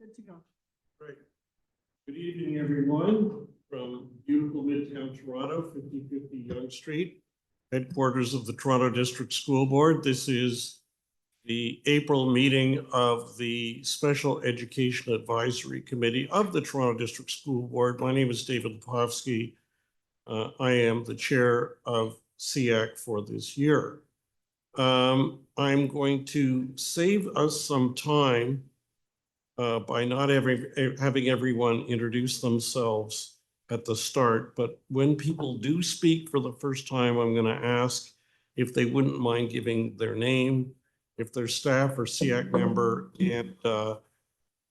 Good to go. Great. Good evening, everyone, from beautiful Midtown Toronto, 5050 Yonge Street, headquarters of the Toronto District School Board. This is the April meeting of the Special Education Advisory Committee of the Toronto District School Board. My name is David Lepofsky. I am the chair of SEAC for this year. I'm going to save us some time by not having everyone introduce themselves at the start. But when people do speak for the first time, I'm going to ask if they wouldn't mind giving their name, if they're staff or SEAC member, and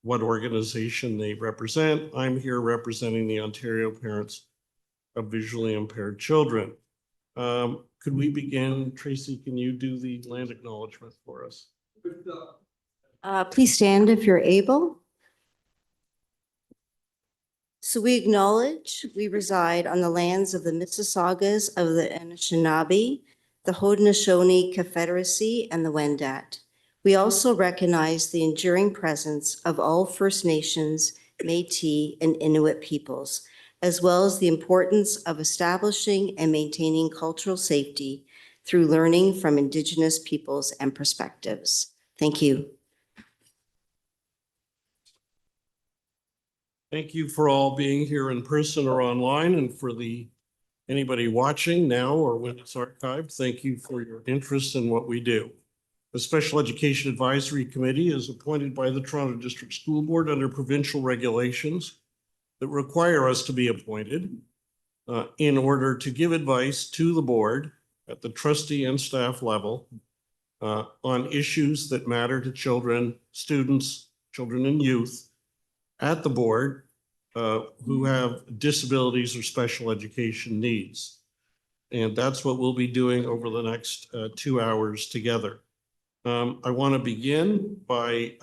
what organization they represent. I'm here representing the Ontario Parents of Visually Impaired Children. Could we begin? Tracy, can you do the land acknowledgement for us? Please stand if you're able. So we acknowledge we reside on the lands of the Mississaugas of the Anishinaabe, the Haudenosaunee Confederacy, and the Wendat. We also recognize the enduring presence of all First Nations, Métis, and Inuit peoples, as well as the importance of establishing and maintaining cultural safety through learning from Indigenous peoples and perspectives. Thank you. Thank you for all being here in person or online, and for anybody watching now or when it's archived, thank you for your interest in what we do. The Special Education Advisory Committee is appointed by the Toronto District School Board under provincial regulations that require us to be appointed in order to give advice to the board at the trustee and staff level on issues that matter to children, students, children and youth at the board who have disabilities or special education needs. And that's what we'll be doing over the next 2 hours together. I want to begin by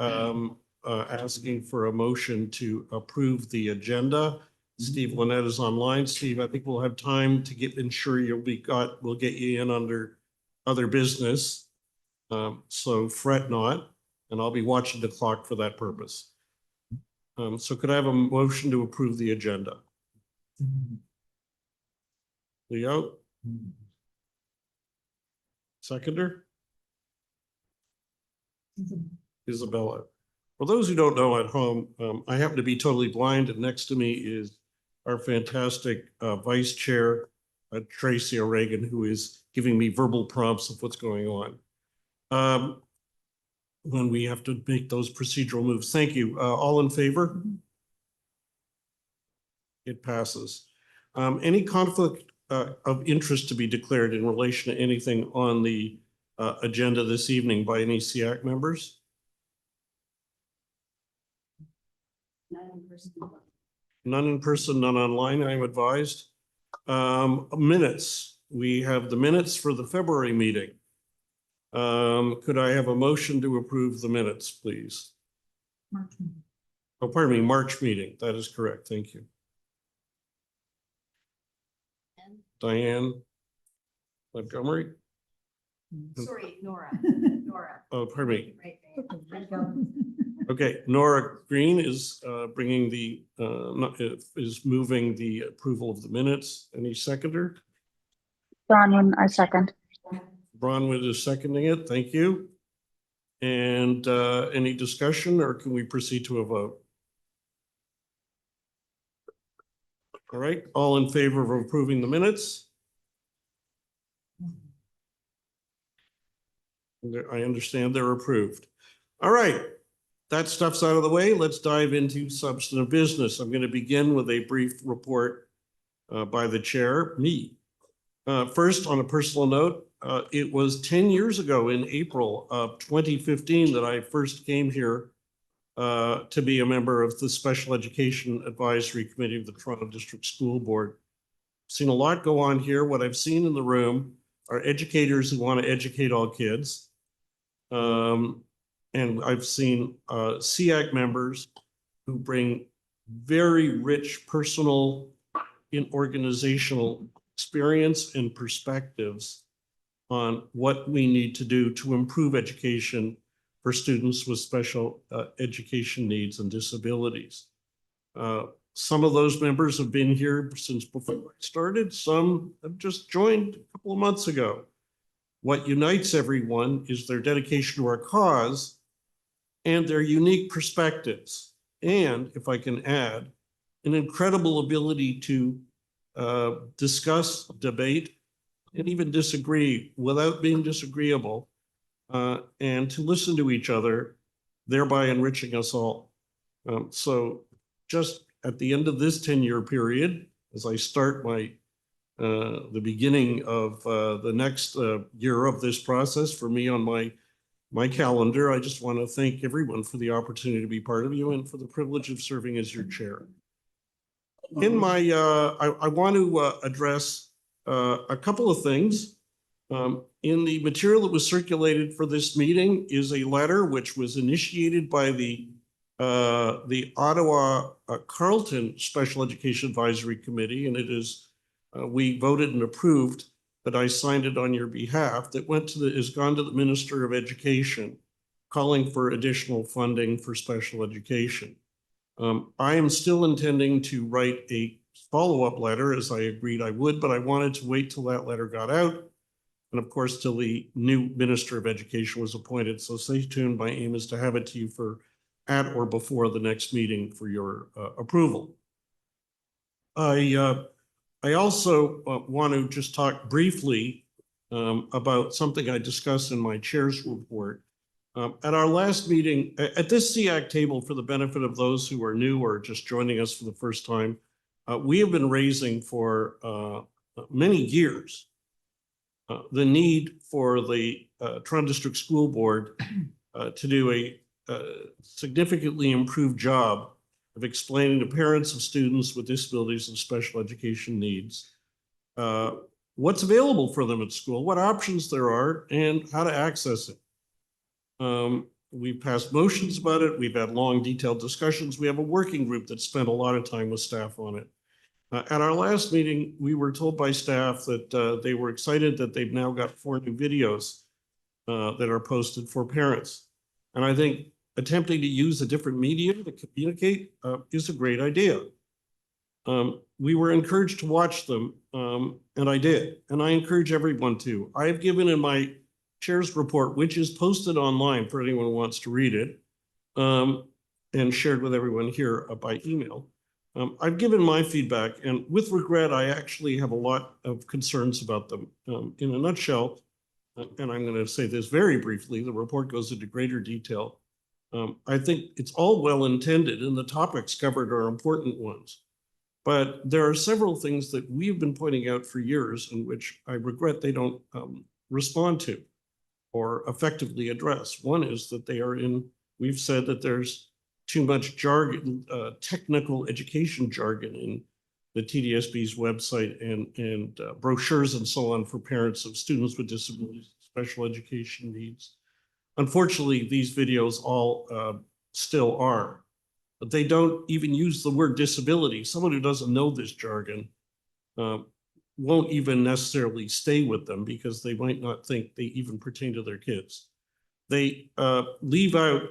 asking for a motion to approve the agenda. Steve Lynette is online. Steve, I think we'll have time to ensure we'll get you in under other business. So fret not, and I'll be watching the clock for that purpose. So could I have a motion to approve the agenda? Leo? Seconder? Isabella. For those who don't know at home, I happen to be totally blind, and next to me is our fantastic vice chair, Tracy O'Regan, who is giving me verbal prompts of what's going on when we have to make those procedural moves. Thank you. All in favor? It passes. Any conflict of interest to be declared in relation to anything on the agenda this evening by any SEAC members? None in person, none online, I'm advised. Minutes. We have the minutes for the February meeting. Could I have a motion to approve the minutes, please? March meeting. Oh, pardon me, March meeting. That is correct. Thank you. Diane Montgomery? Sorry, Nora. Nora. Oh, pardon me. Right there. Okay, Nora Green is is moving the approval of the minutes. Any seconder? Bronwyn, I second. Bronwyn is seconding it. Thank you. And any discussion, or can we proceed to a vote? All right, all in favor of approving the minutes? I understand they're approved. All right, that stuff's out of the way. Let's dive into substantive business. I'm going to begin with a brief report by the chair, me. First, on a personal note, it was 10 years ago in April of 2015 that I first came here to be a member of the Special Education Advisory Committee of the Toronto District School Board. I've seen a lot go on here. What I've seen in the room are educators who want to educate all kids. And I've seen SEAC members who bring very rich personal and organizational experience and perspectives on what we need to do to improve education for students with special education needs and disabilities. Some of those members have been here since before I started. Some have just joined a couple of months ago. What unites everyone is their dedication to our cause and their unique perspectives. And if I can add, an incredible ability to discuss, debate, and even disagree without being disagreeable, and to listen to each other, thereby enriching us all. So just at the end of this 10-year period, as I start the beginning of the next year of this process for me on my calendar, I just want to thank everyone for the opportunity to be part of you and for the privilege of serving as your chair. In my, I want to address a couple of things. In the material that was circulated for this meeting is a letter which was initiated by the Ottawa Carleton Special Education Advisory Committee, and it is, we voted and approved, but I signed it on your behalf, that has gone to the Minister of Education, calling for additional funding for special education. I am still intending to write a follow-up letter, as I agreed I would, but I wanted to wait till that letter got out. And of course, till the new Minister of Education was appointed. So stay tuned. My aim is to have it to you for at or before the next meeting for your approval. I also want to just talk briefly about something I discussed in my chair's report. At our last meeting, at this SEAC table, for the benefit of those who are new or just joining us for the first time, we have been raising for many years the need for the Toronto District School Board to do a significantly improved job of explaining to parents of students with disabilities and special education needs what's available for them at school, what options there are, and how to access it. We've passed motions about it. We've had long, detailed discussions. We have a working group that spent a lot of time with staff on it. At our last meeting, we were told by staff that they were excited that they've now got 4 new videos that are posted for parents. And I think attempting to use a different medium to communicate is a great idea. We were encouraged to watch them, and I did. And I encourage everyone to. I have given in my chair's report, which is posted online for anyone who wants to read it, and shared with everyone here by email. I've given my feedback, and with regret, I actually have a lot of concerns about them. In a nutshell, and I'm going to say this very briefly, the report goes into greater detail. I think it's all well intended, and the topics covered are important ones. But there are several things that we've been pointing out for years, in which I regret they don't respond to or effectively address. One is that they are we've said that there's too much jargon, technical education jargon in the TDSB's website and brochures and so on for parents of students with disabilities, special education needs. Unfortunately, these videos all still are, but they don't even use the word disability. Someone who doesn't know this jargon won't even necessarily stay with them because they might not think they even pertain to their kids. They leave out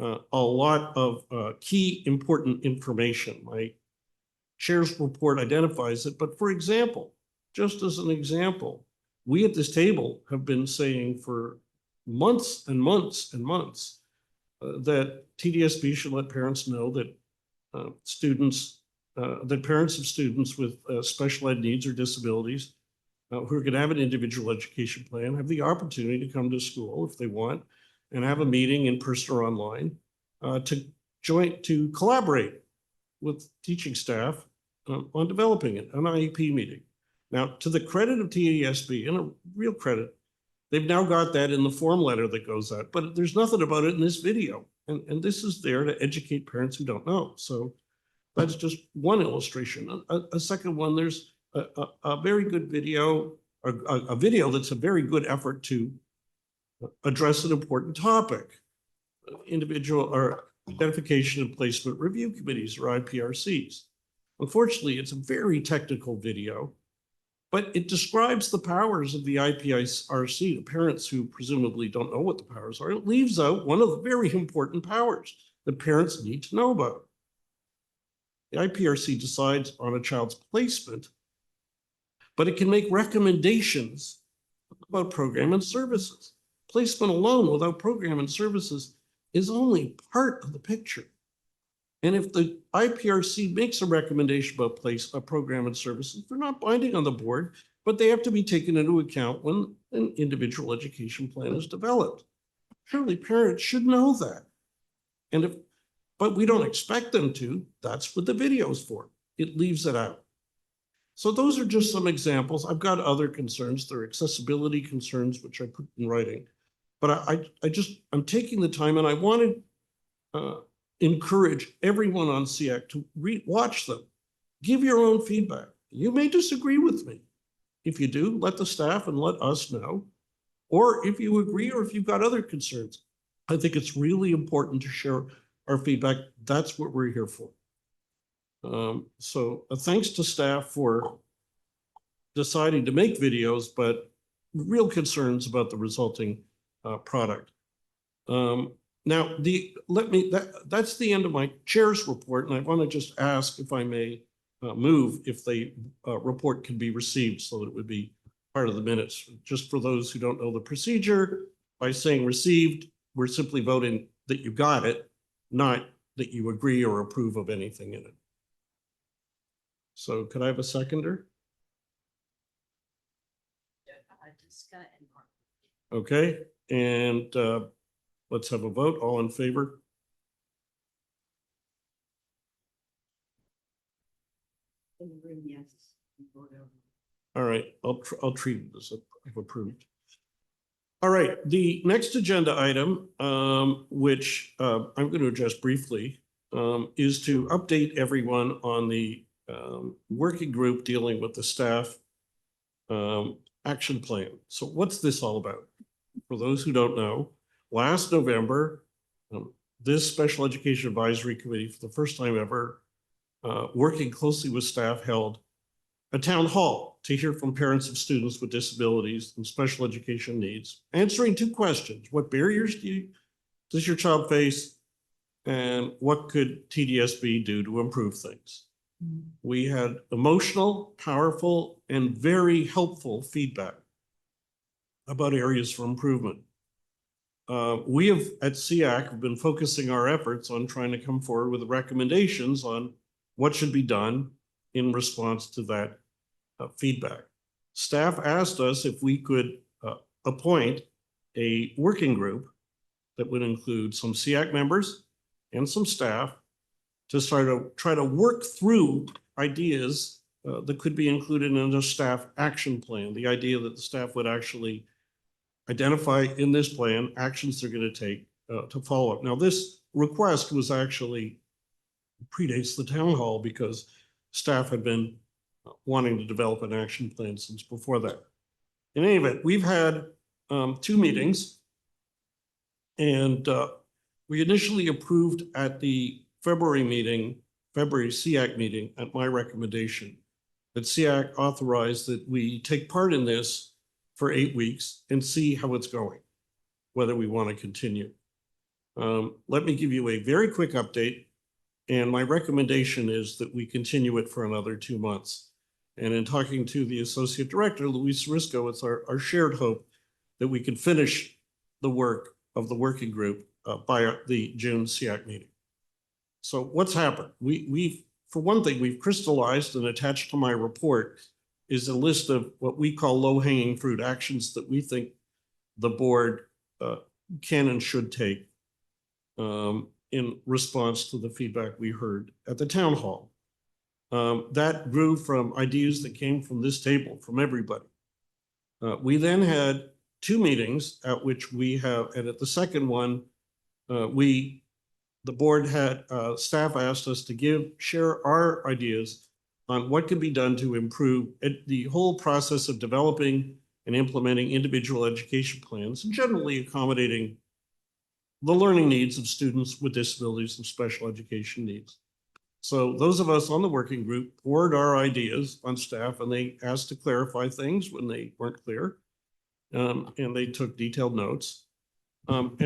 a lot of key important information. My chair's report identifies it, but for example, just as an example, we at this table have been saying for months and months and months that TDSB should let parents know that parents of students with special ed needs or disabilities who are going to have an individual education plan have the opportunity to come to school if they want and have a meeting in person or online to collaborate with teaching staff on developing it, an IEP meeting. Now, to the credit of TDSB, and a real credit, they've now got that in the form letter that goes out, but there's nothing about it in this video. And this is there to educate parents who don't know. So that's just one illustration. A second one, there's a very good video, a video that's a very good effort to address an important topic. Individual or identification and placement review committees or IPRCs. Unfortunately, it's a very technical video, but it describes the powers of the IPRC to parents who presumably don't know what the powers are. It leaves out one of the very important powers that parents need to know about. The IPRC decides on a child's placement, but it can make recommendations about program and services. Placement alone without program and services is only part of the picture. And if the IPRC makes a recommendation about a program and services, they're not binding on the board, but they have to be taken into account when an individual education plan is developed. Surely parents should know that. But we don't expect them to. That's what the video is for. It leaves it out. So those are just some examples. I've got other concerns. There are accessibility concerns, which I put in writing. But I'm taking the time, and I want to encourage everyone on SEAC to watch them. Give your own feedback. You may disagree with me. If you do, let the staff and let us know. Or if you agree, or if you've got other concerns. I think it's really important to share our feedback. That's what we're here for. So thanks to staff for deciding to make videos, but real concerns about the resulting product. Now, that's the end of my chair's report, and I want to just ask if I may move if the report can be received so that it would be part of the minutes. Just for those who don't know the procedure, by saying received, we're simply voting that you got it, not that you agree or approve of anything in it. So could I have a seconder? Okay, and let's have a vote. All in favor? All right, I'll treat it as approved. All right, the next agenda item, which I'm going to address briefly, is to update everyone on the working group dealing with the staff action plan. So what's this all about? For those who don't know, last November, this Special Education Advisory Committee, for the first time ever, working closely with staff, held a town hall to hear from parents of students with disabilities and special education needs, answering two questions. What barriers does your child face? And what could TDSB do to improve things? We had emotional, powerful, and very helpful feedback about areas for improvement. We have at SEAC been focusing our efforts on trying to come forward with recommendations on what should be done in response to that feedback. Staff asked us if we could appoint a working group that would include some SEAC members and some staff to try to work through ideas that could be included in a staff action plan. The idea that the staff would actually identify in this plan actions they're going to take to follow up. Now, this request was actually predates the town hall because staff had been wanting to develop an action plan since before that. In any event, we've had 2 meetings, and we initially approved at the February SEAC meeting at my recommendation that SEAC authorized that we take part in this for 8 weeks and see how it's going, whether we want to continue. Let me give you a very quick update. And my recommendation is that we continue it for another 2 months. And in talking to the associate director, Luis Risco, it's our shared hope that we can finish the work of the working group by the June SEAC meeting. So what's happened? For one thing, we've crystallized and attached to my report is a list of what we call low-hanging fruit actions that we think the board can and should take in response to the feedback we heard at the town hall. That grew from ideas that came from this table, from everybody. We then had 2 meetings at which and at the second one, the board had, staff asked us to share our ideas on what could be done to improve the whole process of developing and implementing individual education plans and generally accommodating the learning needs of students with disabilities and special education needs. So those of us on the working group poured our ideas on staff and they asked to clarify things when they weren't clear. And they took detailed notes. And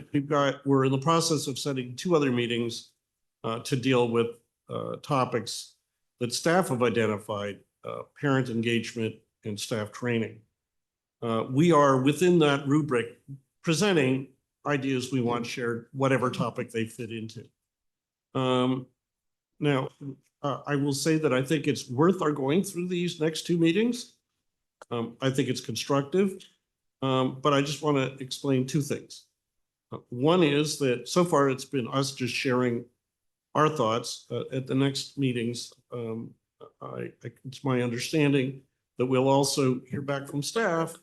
we're in the process of setting 2 other meetings to deal with topics that staff have identified, parent engagement and staff training. We are within that rubric presenting ideas we want shared, whatever topic they fit into. Now, I will say that I think it's worth our going through these next 2 meetings. I think it's constructive, but I just want to explain 2 things. One is that so far it's been us just sharing our thoughts. At the next meetings, it's my understanding that we'll also hear back from staff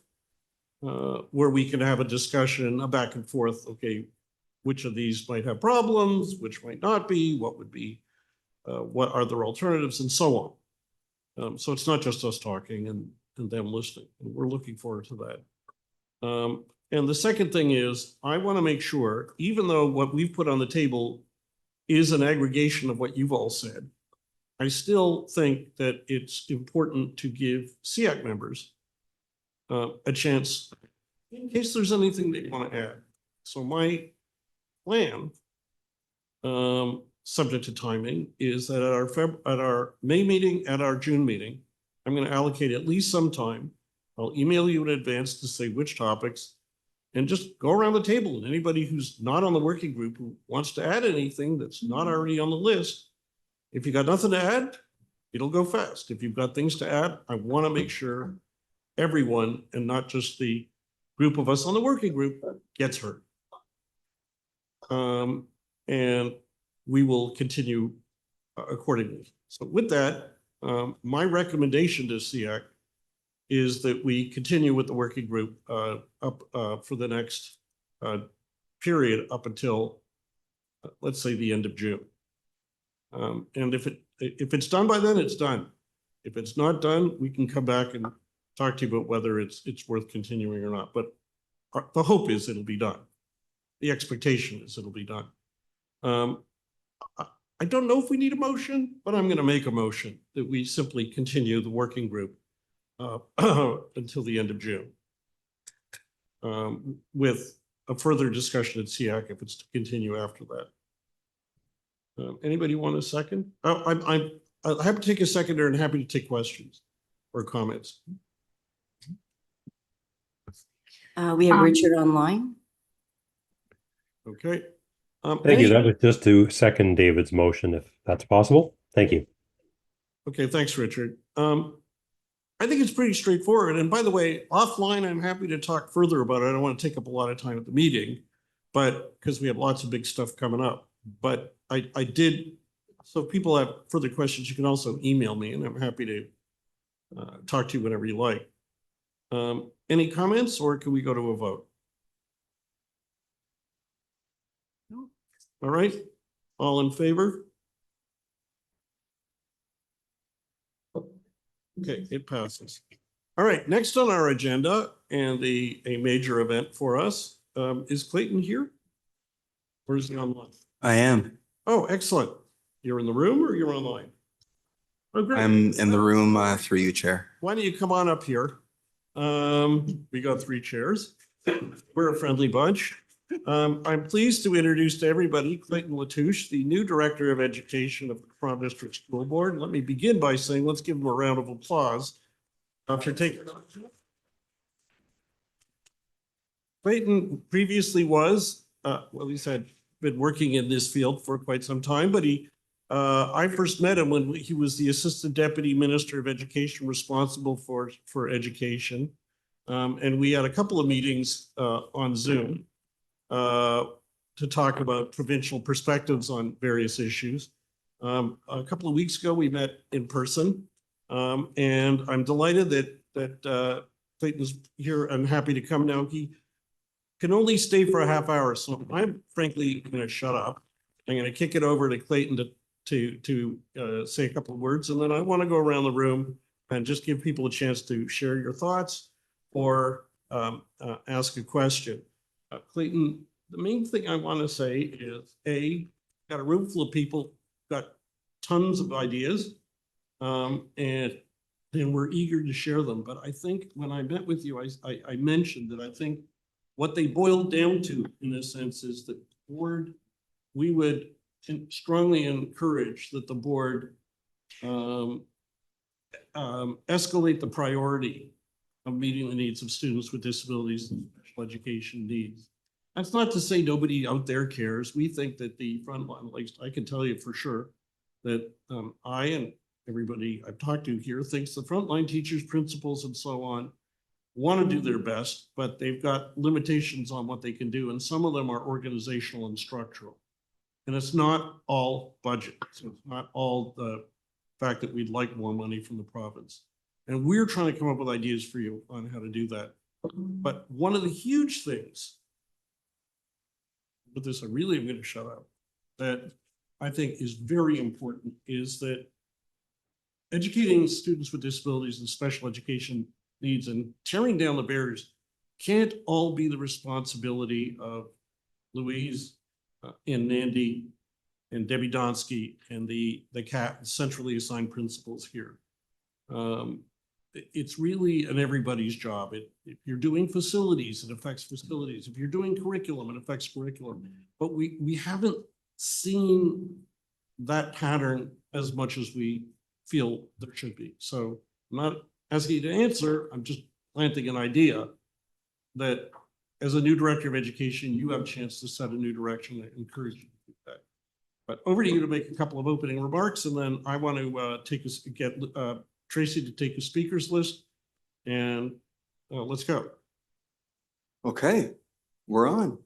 where we can have a discussion, a back and forth. Okay, which of these might have problems, which might not be, what would be, what are their alternatives, and so on. So it's not just us talking and them listening. And we're looking forward to that. And the second thing is, I want to make sure, even though what we've put on the table is an aggregation of what you've all said, I still think that it's important to give SEAC members a chance in case there's anything they want to add. So my plan, subject to timing, is that at our May meeting, at our June meeting, I'm going to allocate at least some time. I'll email you in advance to say which topics, and just go around the table. And anybody who's not on the working group who wants to add anything that's not already on the list, if you got nothing to add, it'll go fast. If you've got things to add, I want to make sure everyone, and not just the group of us on the working group, gets heard. And we will continue accordingly. So with that, my recommendation to SEAC is that we continue with the working group up for the next period up until, let's say, the end of June. And if it's done by then, it's done. If it's not done, we can come back and talk to you about whether it's worth continuing or not. But the hope is it'll be done. The expectation is it'll be done. I don't know if we need a motion, but I'm going to make a motion that we simply continue the working group until the end of June, with a further discussion at SEAC if it's to continue after that. Anybody want a second? I'm happy to take a seconder and happy to take questions or comments. We have Richard online. Okay. Thank you. That was just to second David's motion, if that's possible. Thank you. Okay, thanks, Richard. I think it's pretty straightforward. And by the way, offline, I'm happy to talk further about it. I don't want to take up a lot of time at the meeting, but because we have lots of big stuff coming up. But I did, so if people have further questions, you can also email me and I'm happy to talk to you whenever you like. Any comments, or can we go to a vote? No. All right, all in favor? Okay, it passes. All right, next on our agenda, and a major event for us, is Clayton here? Or is he online? I am. Oh, excellent. You're in the room or you're online? Oh, great. I'm in the room through you, Chair. Why don't you come on up here? We got 3 chairs. We're a friendly bunch. I'm pleased to introduce to everybody Clayton Latouche, the new Director of Education of the Toronto District School Board. And let me begin by saying, let's give him a round of applause for taking. Clayton previously was, well, he's been working in this field for quite some time, but I first met him when he was the Assistant Deputy Minister of Education responsible for education. And we had a couple of meetings on Zoom to talk about provincial perspectives on various issues. A couple of weeks ago, we met in person, and I'm delighted that Clayton's here. I'm happy to come now. He can only stay for a half hour, so I'm frankly going to shut up. I'm going to kick it over to Clayton to say a couple of words, and then I want to go around the room and just give people a chance to share your thoughts or ask a question. Clayton, the main thing I want to say is, got a room full of people, got tons of ideas. And we're eager to share them. But I think when I met with you, I mentioned that I think what they boiled down to, in a sense, is that the board, we would strongly encourage that the board escalate the priority of meeting the needs of students with disabilities and special education needs. That's not to say nobody out there cares. We think that the frontline, at least I can tell you for sure, that I and everybody I've talked to here thinks the frontline teachers, principals, and so on want to do their best, but they've got limitations on what they can do. And some of them are organizational and structural. And it's not all budget. So it's not all the fact that we'd like more money from the province. And we're trying to come up with ideas for you on how to do that. But one of the huge things, with this, I really am going to shut up, that I think is very important is that educating students with disabilities and special education needs and tearing down the barriers can't all be the responsibility of Louise and Nandy and Debbie Donsky and the centrally assigned principals here. It's really an everybody's job. If you're doing facilities, it affects facilities. If you're doing curriculum, it affects curriculum. But we haven't seen that pattern as much as we feel there should be. So I'm not asking you to answer, I'm just planting an idea that as a new director of education, you have a chance to set a new direction. I encourage you to do that. But over to you to make a couple of opening remarks, and then I want to get Tracy to take a speakers list, and let's go. Okay, we're on.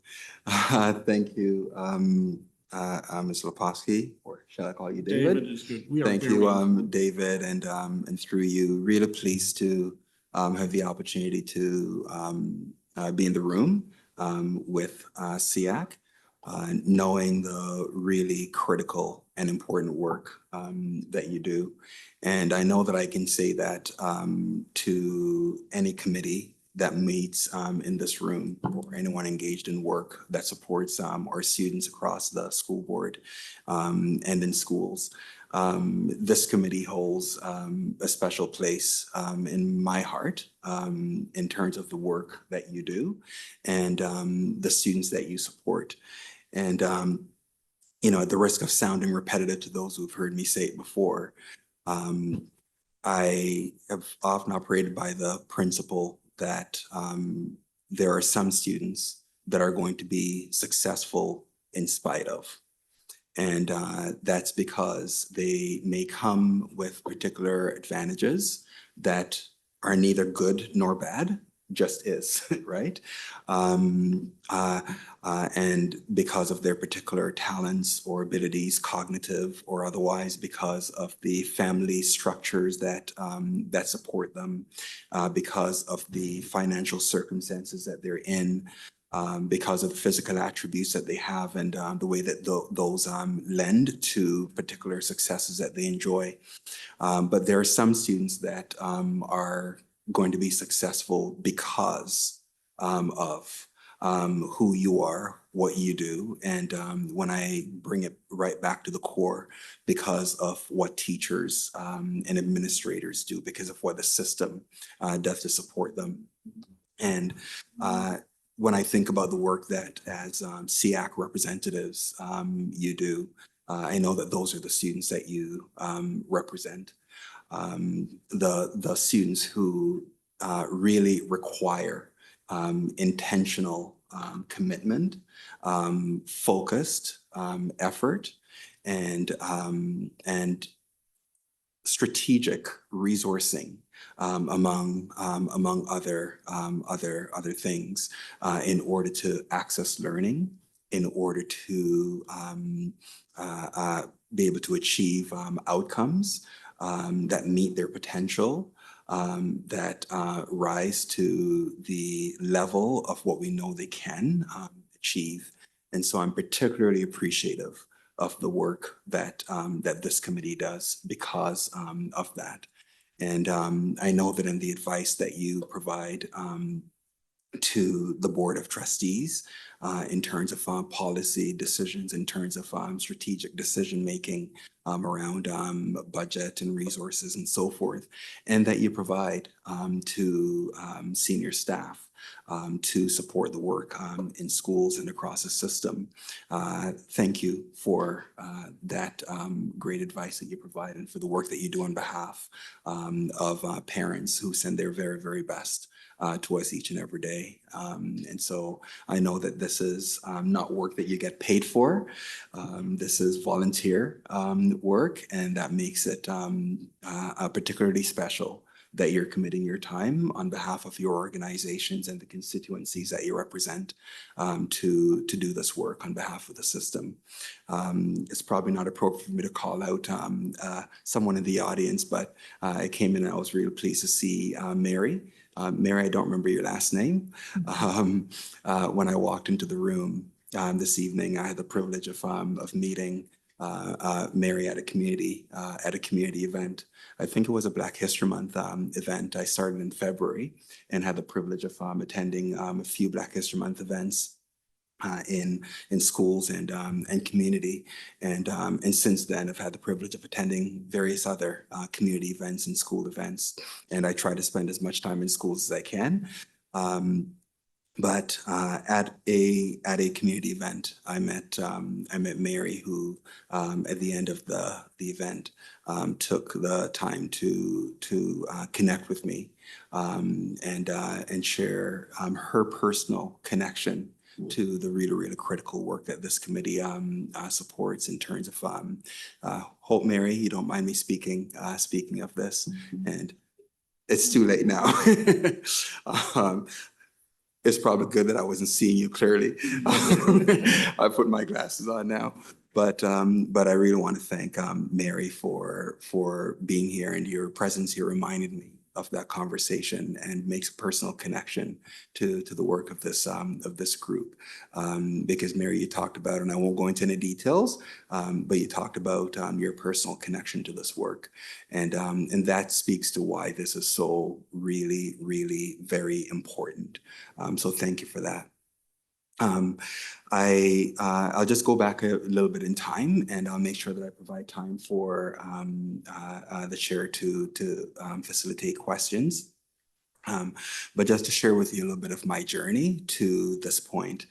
Thank you, Ms. Lepofsky, or shall I call you David? David is good. We are Thank very you, David, and through you, really pleased to have the opportunity to be in the room with SEAC, knowing the really critical and important work that you do. And I know that I can say that to any committee that meets in this room, or anyone engaged in work that supports our students across the school board and in schools. This committee holds a special place in my heart in terms of the work that you do and the students that you support. And, you know, at the risk of sounding repetitive to those who've heard me say it before, I have often operated by the principle that there are some students that are going to be successful in spite of. And that's because they may come with particular advantages that are neither good nor bad, just is, right? And because of their particular talents or abilities, cognitive or otherwise, because of the family structures that that support them, because of the financial circumstances that they're in, because of the physical attributes that they have and the way that those lend to particular successes that they enjoy. But there are some students that are going to be successful because of who you are, what you do. And when I bring it right back to the core, because of what teachers and administrators do, because of what the system does to support them. And when I think about the work that as SEAC representatives you do, I know that those are the students that you represent. The students who really require intentional commitment, focused effort, and strategic resourcing among other things in order to access learning, in order to be able to achieve outcomes that meet their potential, that rise to the level of what we know they can achieve. And so I'm particularly appreciative of the work that that this committee does because of that. And I know that in the advice that you provide to the Board of Trustees, in terms of policy decisions, in terms of strategic decision making around budget and resources and so forth, and that you provide to senior staff to support the work in schools and across the system. Thank you for that great advice that you provide and for the work that you do on behalf of parents who send their very, very best to us each and every day. And so I know that this is not work that you get paid for. This is volunteer work, and that makes it particularly special that you're committing your time on behalf of your organizations and the constituencies that you represent to do this work on behalf of the system. It's probably not appropriate for me to call out someone in the audience, but I came in and I was really pleased to see Mary. Mary, I don't remember your last name. When I walked into the room this evening, I had the privilege of meeting Mary at a community event. I think it was a Black History Month event. I started in February and had the privilege of attending a few Black History Month events in schools and community, and since then I've had the privilege of attending various other community events and school events, and I try to spend as much time in schools as I can. But at a community event, I met Mary, who at the end of the event took the time to connect with me and share her personal connection to the really critical work that this committee supports in terms of hope, Mary, you don't mind me speaking of this, and it's too late now. It's probably good that I wasn't seeing you clearly. I put my glasses on now, but I really want to thank Mary for being here, and your presence here reminded me of that conversation and makes a personal connection to the work of this group. Because Mary, you talked about, and I won't go into any details, but you talked about your personal connection to this work, and that speaks to why this is so really very important. So thank you for that. I'll just go back a little bit in time, and I'll make sure that I provide time for the chair to facilitate questions. But just to share with you a little bit of my journey to this point.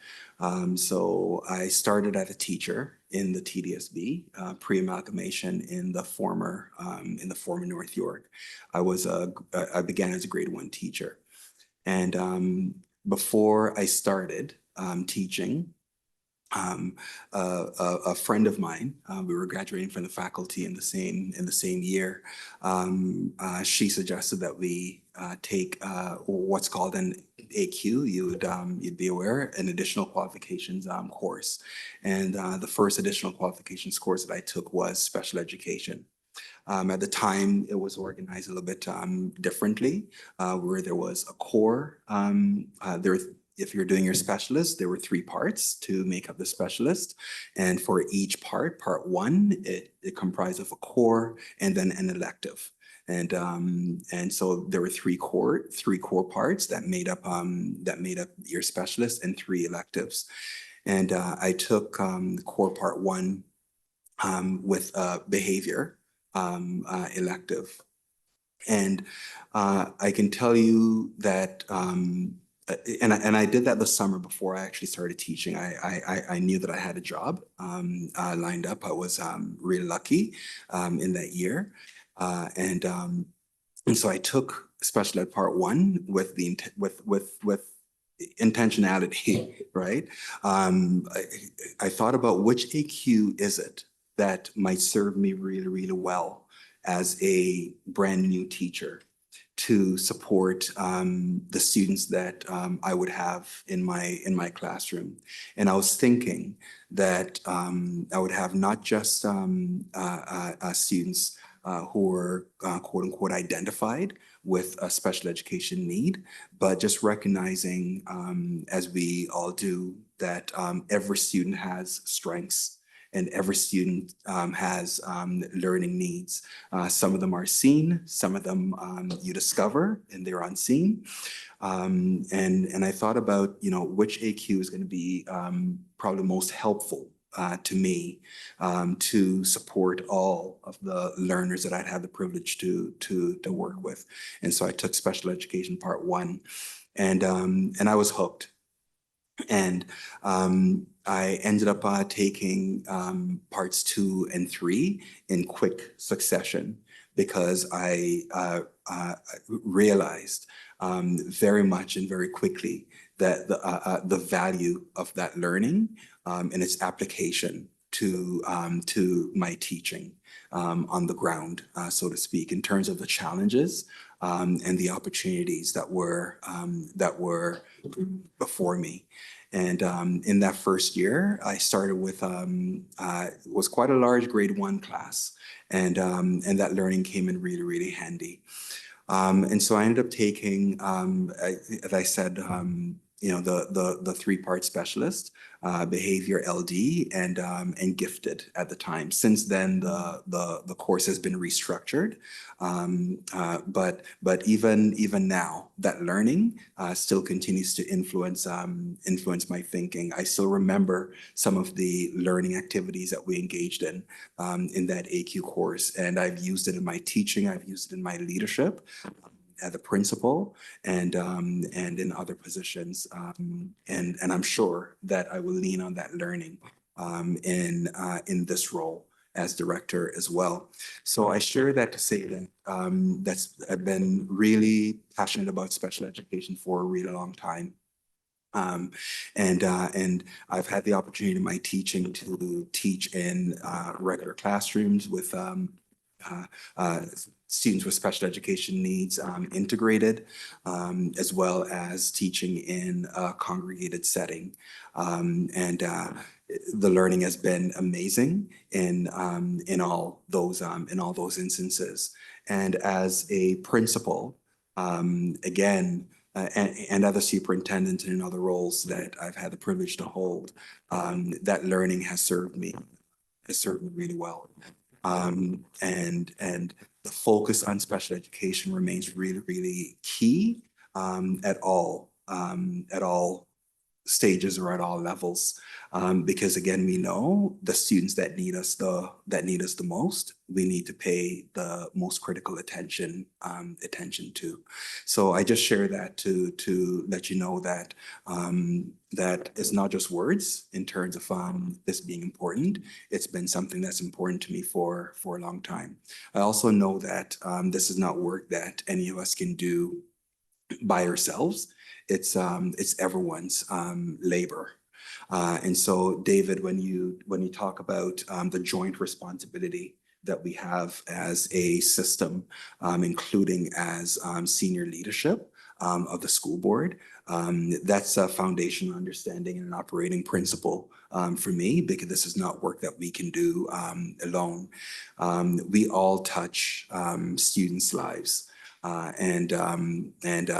So I started as a teacher in the TDSB, pre-amalgamation in the former North York. I began as a grade 1 teacher, and before I started teaching, a friend of mine, we were graduating from the faculty in the same year. She suggested that we take what's called an AQ. You'd be aware, an additional qualifications course, and the first additional qualifications course that I took was special education. At the time, it was organized a little bit differently, where there was a core. If you're doing your specialist, there were 3 parts to make up the specialist. And for each part 1, it comprised of a core and then an elective. And so there were 3 core parts that made up your specialist and 3 electives. And I took core part 1 with behavior elective. And I can tell you that and I did that the summer before I actually started teaching. I knew that I had a job lined up. I was really lucky in that year, and so I took special ed part 1 with intentionality, right? I thought about which AQ is it that might serve me really well as a brand new teacher, to support the students that I would have in my classroom. And I was thinking that I would have not just students who were quote unquote identified with a special education need, but just recognizing, as we all do, that every student has strengths and every student has learning needs. Some of them are seen, some of them you discover and they're unseen. And I thought about, which AQ is going to be probably most helpful to me to support all of the learners that I'd had the privilege to work with. And so I took special education part 1, and I was hooked. And I ended up taking parts 2 and 3 in quick succession because I realized very much and very quickly that the value of that learning and its application to my teaching on the ground, so to speak, in terms of the challenges and the opportunities that were before me. And in that first year, I started with was quite a large grade 1 class, and that learning came in really, really handy. And so I ended up taking, as I said, the 3-part specialist, behavior, LD, and gifted at the time. Since then, the course has been restructured, but even now, that learning still continues to influence my thinking. I still remember some of the learning activities that we engaged in that AQ course, and I've used it in my teaching. I've used it in my leadership as a principal and in other positions. And I'm sure that I will lean on that learning in this role as director as well. So I share that to say that I've been really passionate about special education for a really long time. And I've had the opportunity in my teaching to teach in regular classrooms with students with special education needs integrated, as well as teaching in a congregated setting. And the learning has been amazing in all those instances. And as a principal, again, and other superintendents and in other roles that I've had the privilege to hold, that learning has served me really well. And the focus on special education remains really, really key at all stages or at all levels, because again, we know the students that need us the most, we need to pay the most critical attention to. So I just share that to let you know that that is not just words in terms of this being important. It's been something that's important to me for a long time. I also know that this is not work that any of us can do by ourselves. It's everyone's labor. And so, David, when you talk about the joint responsibility that we have as a system, including as senior leadership of the school board, that's a foundational understanding and an operating principle for me, because this is not work that we can do alone. We all touch students' lives. And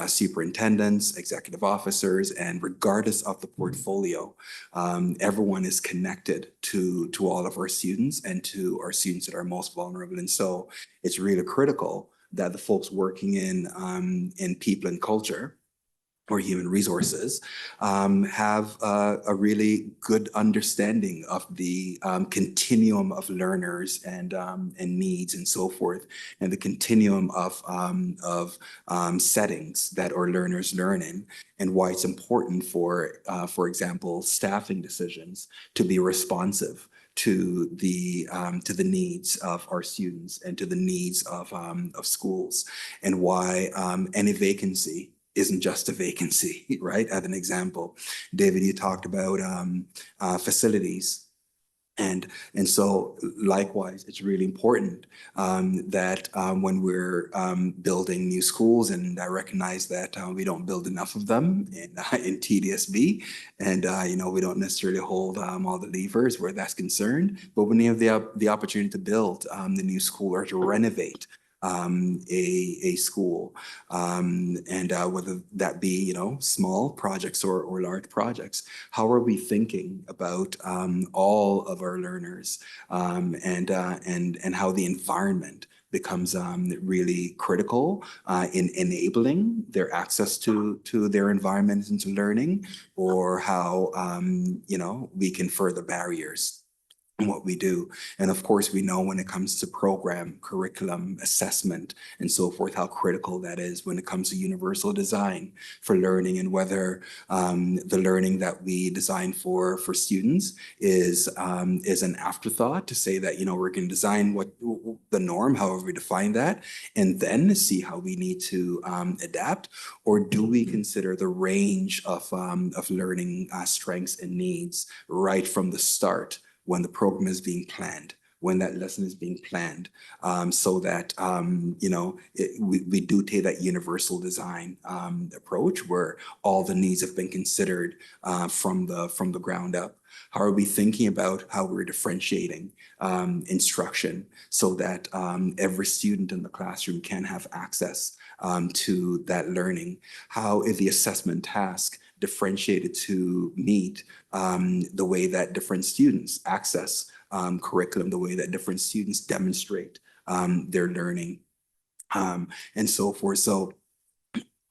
superintendents, executive officers, and regardless of the portfolio, everyone is connected to all of our students and to our students that are most vulnerable. And so it's really critical that the folks working in people and culture or human resources have a really good understanding of the continuum of learners and needs and so forth, and the continuum of settings that our learners learn in, and why it's important for example, staffing decisions to be responsive to the needs of our students and to the needs of schools, and why any vacancy isn't just a vacancy, right? As an example, David, you talked about facilities. And so likewise, it's really important that when we're building new schools, and I recognize that we don't build enough of them in TDSB, and we don't necessarily hold all the levers where that's concerned, but when you have the opportunity to build the new school or to renovate a school, and whether that be, you know, small projects or large projects. How are we thinking about all of our learners, and how the environment becomes really critical in enabling their access to their environment and to learning, or how you know, we can further barriers in what we do. And of course, we know when it comes to program, curriculum, assessment, and so forth, how critical that is when it comes to universal design for learning, and whether the learning that we design for students is an afterthought to say that, you know, we're going to design what the norm, however we define that, and then see how we need to adapt, or do we consider the range of learning strengths and needs right from the start, when the program is being planned, when that lesson is being planned, so that, you know, we do take that universal design approach where all the needs have been considered from the ground up. How are we thinking about how we're differentiating instruction so that every student in the classroom can have access to that learning? How is the assessment task differentiated to meet the way that different students access curriculum, the way that different students demonstrate their learning, and so forth. So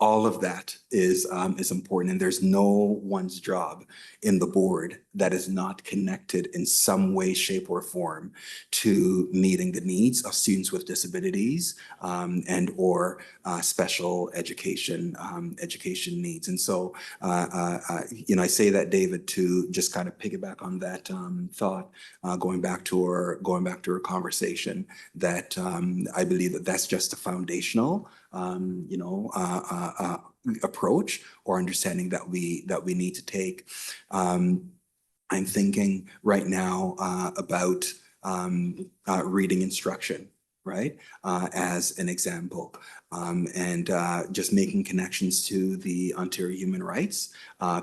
all of that is important, and there's no one's job in the board that is not connected in some way, shape, or form to meeting the needs of students with disabilities and or special education needs. And so, you know, I say that, David, to just kind of piggyback on that thought, going back to our conversation, that I believe that that's just a foundational you know, approach or understanding that we need to take. I'm thinking right now about reading instruction, right, as an example, and just making connections to the Ontario Human Rights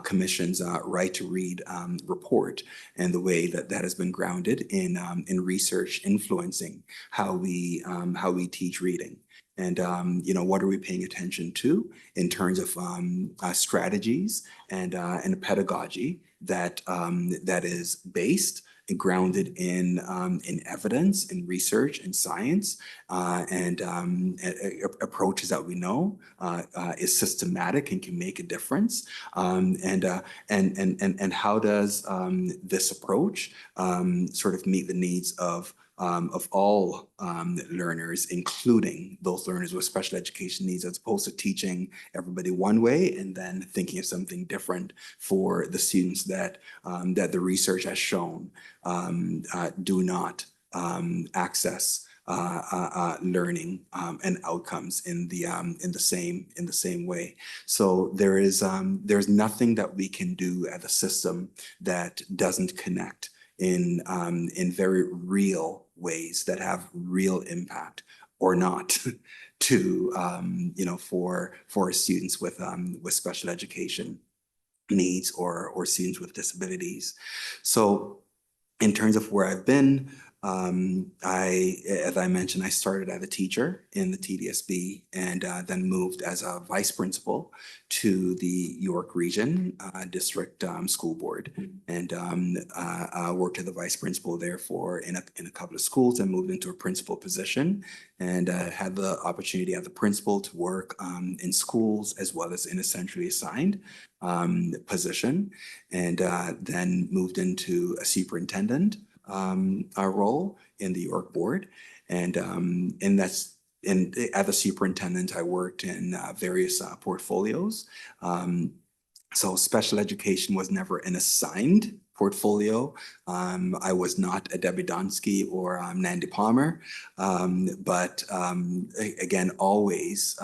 Commission's right to read report, and the way that that has been grounded in research influencing how we teach reading. And, you know, what are we paying attention to in terms of strategies and pedagogy that that is based and grounded in evidence and research and science, and approaches that we know is systematic and can make a difference, and how does this approach sort of meet the needs of all learners, including those learners with special education needs, as opposed to teaching everybody one way and then thinking of something different for the students that that the research has shown do not access learning and outcomes in the same way. So there's nothing that we can do at the system that doesn't connect in very real ways that have real impact or not to you know, for students with special education needs or students with disabilities. So in terms of where I've been, as I mentioned, I started as a teacher in the TDSB, and then moved as a vice principal to the York Region District School Board, and worked as the vice principal there in a couple of schools, and moved into a principal position, and had the opportunity as a principal to work in schools as well as in a centrally assigned position, and then moved into a superintendent role in the York Board, and as a superintendent, I worked in various portfolios. So special education was never an assigned portfolio. I was not a Debbie Donsky or Nandy Palmer, but again, always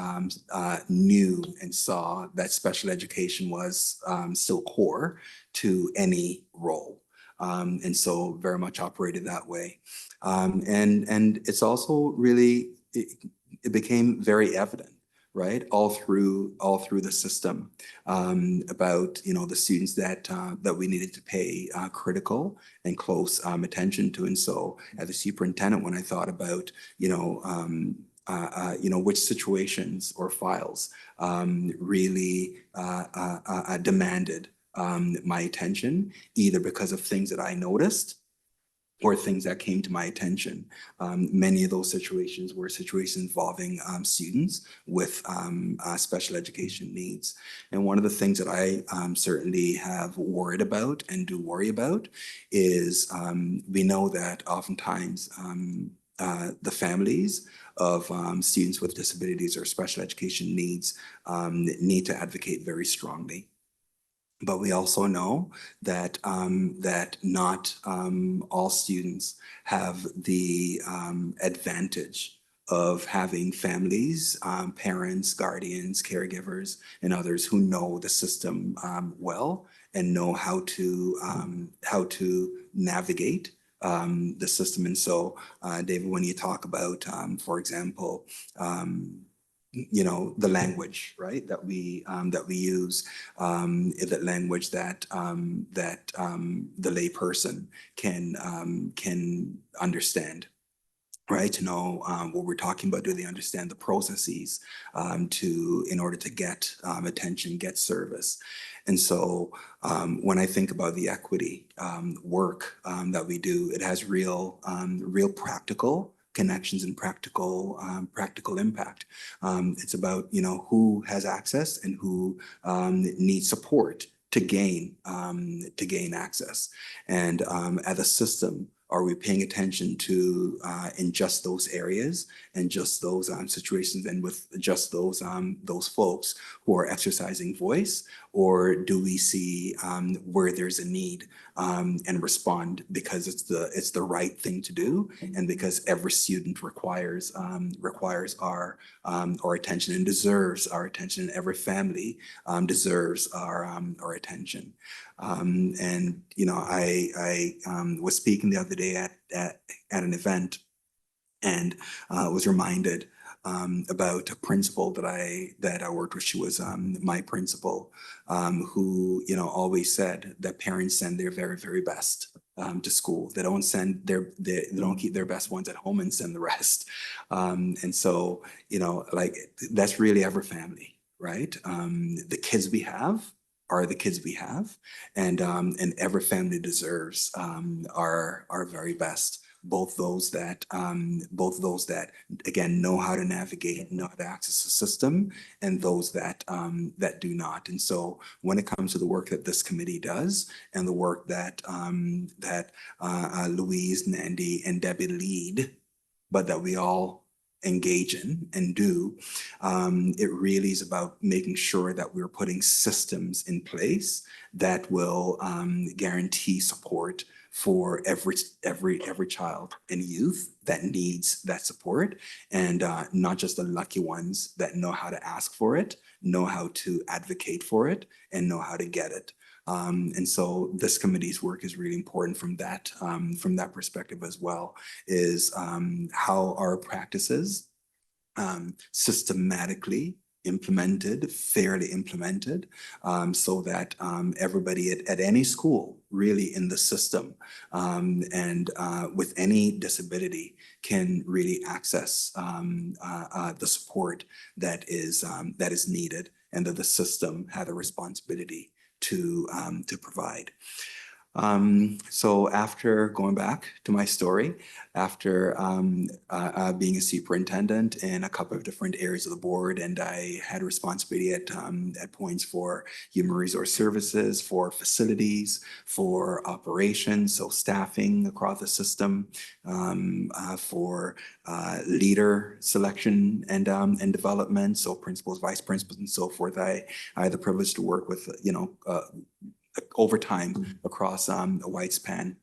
knew and saw that special education was still core to any role. And so very much operated that way. And it's also really, it became very evident, right, all through the system, about, you know, the students that we needed to pay critical and close attention to. And so as a superintendent, when I thought about, you know, which situations or files really demanded my attention, either because of things that I noticed or things that came to my attention. Many of those situations were situations involving students with special education needs. And one of the things that I certainly have worried about and do worry about is we know that oftentimes the families of students with disabilities or special education needs need to advocate very strongly. But we also know that that not all students have the advantage of having families, parents, guardians, caregivers, and others who know the system well and know how to navigate the system. And so, David, when you talk about, for example, the language, right, that we use, that language that the layperson can understand, right? To know what we're talking about. Do they understand the processes in order to get attention, get service? And so when I think about the equity work that we do, it has real practical connections and practical impact. It's about who has access and who needs support to gain access, and as a system, are we paying attention to in just those areas and just those situations and with just those folks who are exercising voice, or do we see where there's a need and respond because it's the right thing to do, and because every student requires our attention and deserves our attention, and every family deserves our attention. And I was speaking the other day at an event, and was reminded about a principal that I worked with. She was my principal, who always said that parents send their very, very best to school. They don't they don't keep their best ones at home and send the rest. And so like, that's really every family, right? The kids we have are the kids we have, and every family deserves our very best. Both those that again know how to navigate, know how to access the system, and those that do not. And so when it comes to the work that this committee does, and the work that Louise, Nandy, and Debbie lead, but that we all engage in and do, it really is about making sure that we're putting systems in place that will guarantee support for every child and youth that needs that support, and not just the lucky ones that know how to ask for it, know how to advocate for it, and know how to get it. And so this committee's work is really important from that perspective as well, is how our practices systematically implemented, fairly implemented, so that everybody at any school really in the system and with any disability can really access the support that is needed, and that the system had a responsibility to provide. So after going back to my story, after being a superintendent in a couple of different areas of the board, and I had responsibility at points for human resource services, for facilities, for operations, so staffing across the system, for leader selection and development, so principals, vice principals, and so forth. I had the privilege to work with over time across a wide span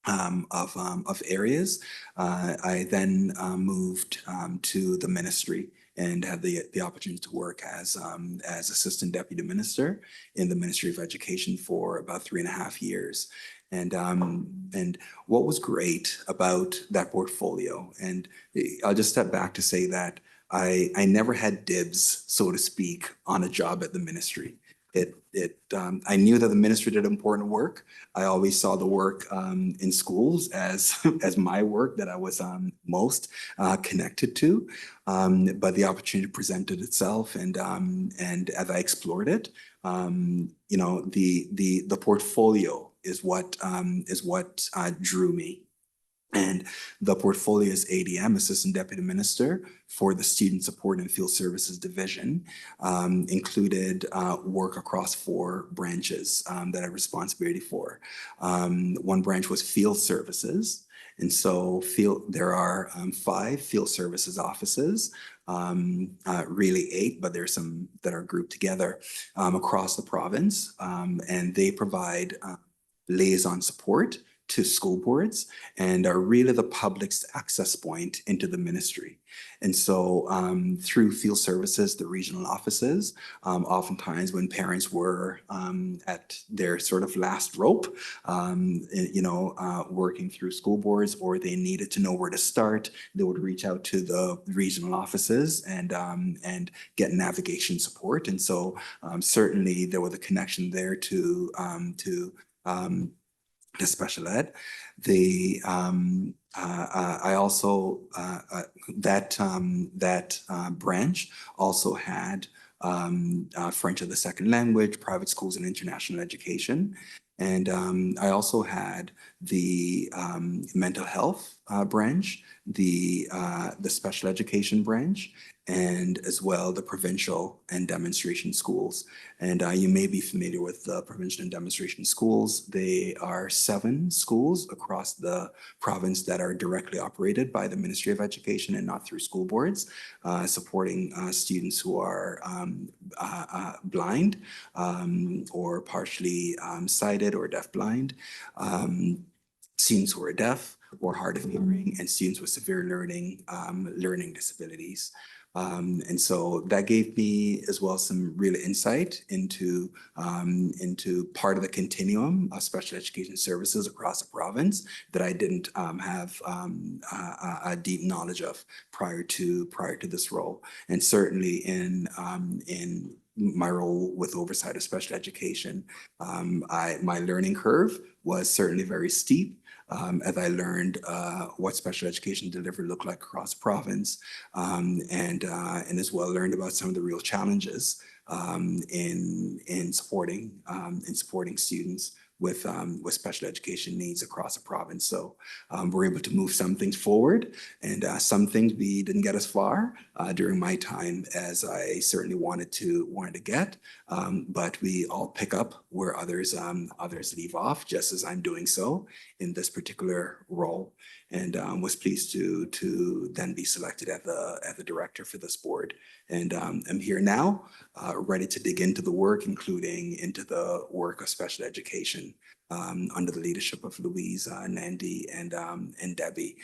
of areas. I then moved to the ministry and had the opportunity to work as assistant deputy minister in the Ministry of Education for about 3.5 years. And what was great about that portfolio, and I'll just step back to say that I never had dibs, so to speak, on a job at the ministry. I knew that the ministry did important work. I always saw the work in schools as as my work that I was most connected to. But the opportunity presented itself, and as I explored it, you know, the portfolio is what drew me. And the portfolio is ADM, Assistant Deputy Minister for the Student Support and Field Services Division, included work across 4 branches that I have responsibility for. One branch was Field Services. And so there are 5 field services offices, really 8, but there's some that are grouped together across the province. And they provide liaison support to school boards and are really the public's access point into the ministry. And so through field services, the regional offices, oftentimes when parents were at their sort of last rope, you know, working through school boards, or they needed to know where to start, they would reach out to the regional offices and get navigation support. And so certainly there was a connection there to the special ed. I also that branch also had French as a second language, private schools, and international education. And I also had the mental health branch, the special education branch, and as well the provincial and demonstration schools. And you may be familiar with the provincial and demonstration schools. They are 7 schools across the province that are directly operated by the Ministry of Education and not through school boards, supporting students who are blind or partially sighted or deafblind, students who are deaf or hard of hearing, and students with severe learning disabilities. And so that gave me as well some real insight into part of the continuum of special education services across the province that I didn't have a deep knowledge of prior to this role. And certainly in my role with oversight of special education, my learning curve was certainly very steep. As I learned what special education delivery looked like across the province, and as well learned about some of the real challenges in supporting students with special education needs across the province. So we're able to move some things forward, and some things we didn't get as far during my time as I certainly wanted to get. But we all pick up where others leave off, just as I'm doing so in this particular role, and was pleased to then be selected as the director for this board. And I'm here now, ready to dig into the work, including into the work of special education under the leadership of Louise, Nandi, and Debbie.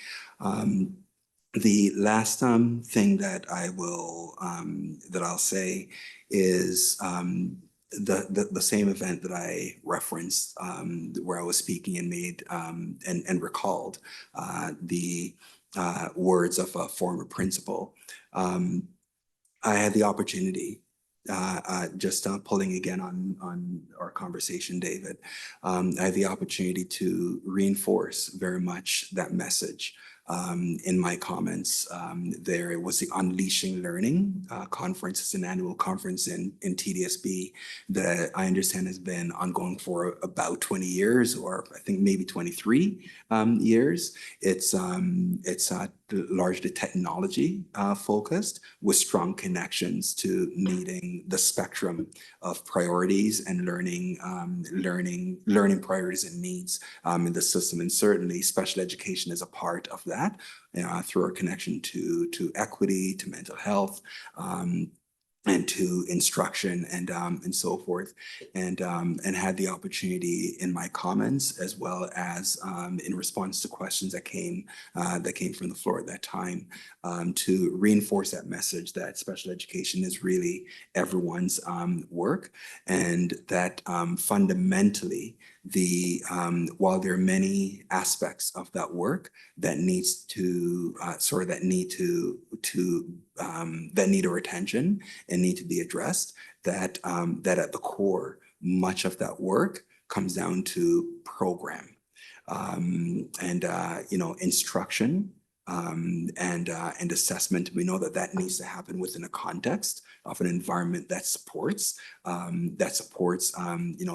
The last thing that I'll say is the same event that I referenced, where I was speaking and made and recalled the words of a former principal. I had the opportunity, just pulling again on our conversation, David, I had the opportunity to reinforce very much that message. In my comments, there was the Unleashing Learning conference. It's an annual conference in TDSB that I understand has been ongoing for about 20 years, or I think maybe 23 years. It's largely technology focused, with strong connections to meeting the spectrum of priorities and learning priorities and needs in the system. And certainly special education is a part of that, through our connection to equity, to mental health, and to instruction and so forth, and had the opportunity in my comments, as well as in response to questions that came from the floor at that time, to reinforce that message that special education is really everyone's work, and that fundamentally while there are many aspects of that work that need to that need our attention and need to be addressed, that at the core, much of that work comes down to program and instruction and assessment. We know that needs to happen within a context of an environment that supports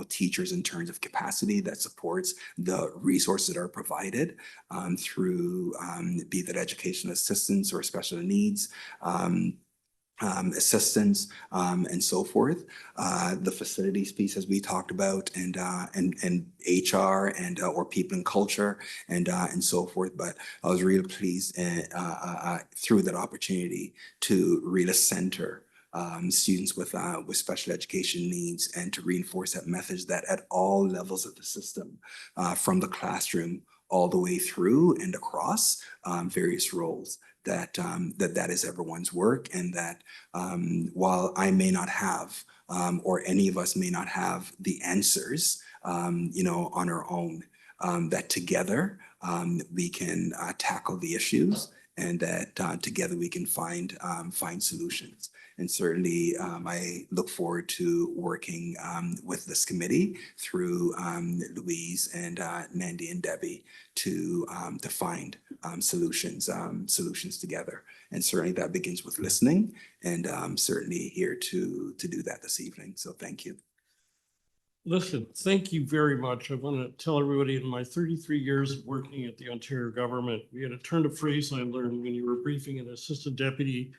teachers in terms of capacity, that supports the resources that are provided through be that education assistance or special needs assistance and so forth. The facilities piece, as we talked about, and HR and or people and culture and so forth. But I was really pleased through that opportunity to really center students with special education needs and to reinforce that message that at all levels of the system, from the classroom all the way through and across various roles, that is everyone's work, and that while I may not have or any of us may not have the answers on our own, that together we can tackle the issues, and that together we can find solutions. And certainly I look forward to working with this committee through Louise and Nandy and Debbie to find solutions together. And certainly that begins with listening, and certainly here to do that this evening. So thank you. Listen, thank you very much. I want to tell everybody, in my 33 years of working at the Ontario government, we had a turn of phrase I learned when you were briefing an assistant deputy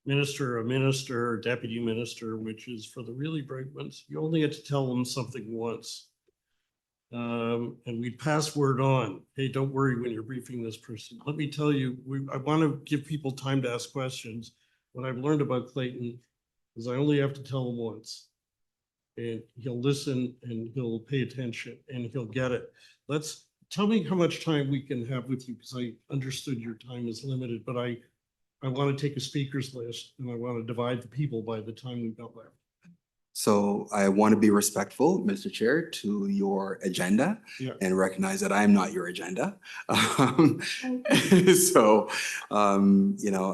minister, a minister, or deputy minister, which is for the really bright ones. You only had to tell them something once. And we'd pass word on. Hey, don't worry when you're briefing this person. Let me tell you, I want to give people time to ask questions. What I've learned about Clayton is I only have to tell him once. And he'll listen and he'll pay attention and he'll get it. Tell me how much time we can have with you, because I understood your time is limited, but I want to take a speakers list and I want to divide the people by the time we've got left. So I want to be respectful, Mr. Chair, to your agenda, Yeah. and recognize that I am not your agenda. So,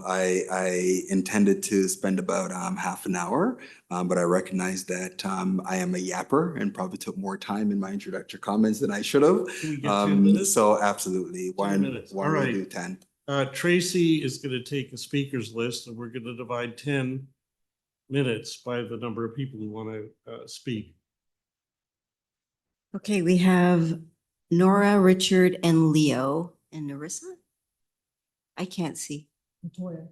I intended to spend about half an hour, but I recognize that I am a yapper and probably took more time in my introductory comments than I should have. Can we get 2 minutes? So absolutely. 2 minutes. Why All don't we right. do 10? Tracy is going to take a speakers list, and we're going to divide 10 minutes by the number of people who want to speak. Okay, we have Nora, Richard, and Leo, and Narissa. I can't see. Latoya.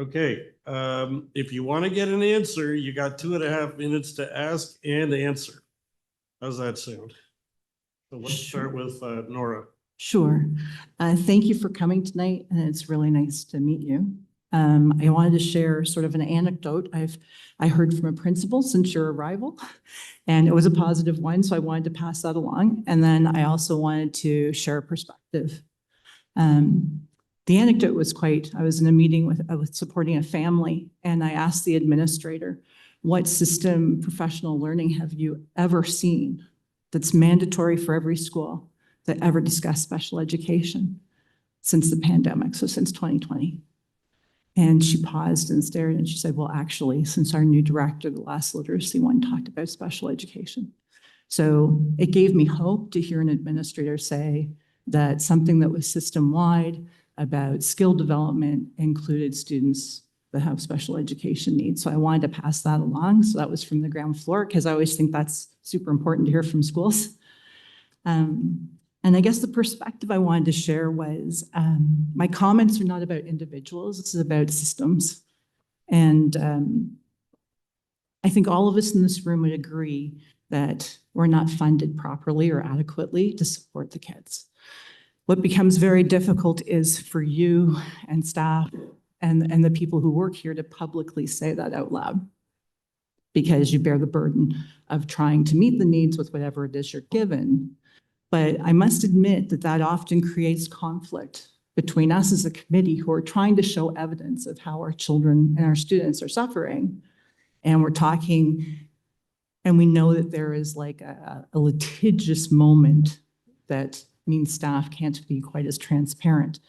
Okay, if you want to get an answer, you got 2.5 minutes to ask and answer. How's that sound? So let's start with Nora. Sure. Thank you for coming tonight, and it's really nice to meet you. I wanted to share sort of an anecdote I heard from a principal since your arrival, and it was a positive one, so I wanted to pass that along. And then I also wanted to share a perspective. The anecdote was I was in a meeting with supporting a family, and I asked the administrator, what system professional learning have you ever seen that's mandatory for every school that ever discussed special education since the pandemic, so since 2020? And she paused and stared, and she said, well, actually, since our new director, the last literacy one, talked about special education. So it gave me hope to hear an administrator say that something that was system-wide about skill development included students that have special education needs. So I wanted to pass that along. So that was from the ground floor, because I always think that's super important to hear from schools. And I guess the perspective I wanted to share was my comments are not about individuals, it's about systems. And I think all of us in this room would agree that we're not funded properly or adequately to support the kids. What becomes very difficult is for you and staff and the people who work here to publicly say that out loud, because you bear the burden of trying to meet the needs with whatever it is you're given. But I must admit that often creates conflict between us as a committee who are trying to show evidence of how our children and our students are suffering. And we're talking, and we know that there is like a litigious moment that means staff can't be quite as transparent.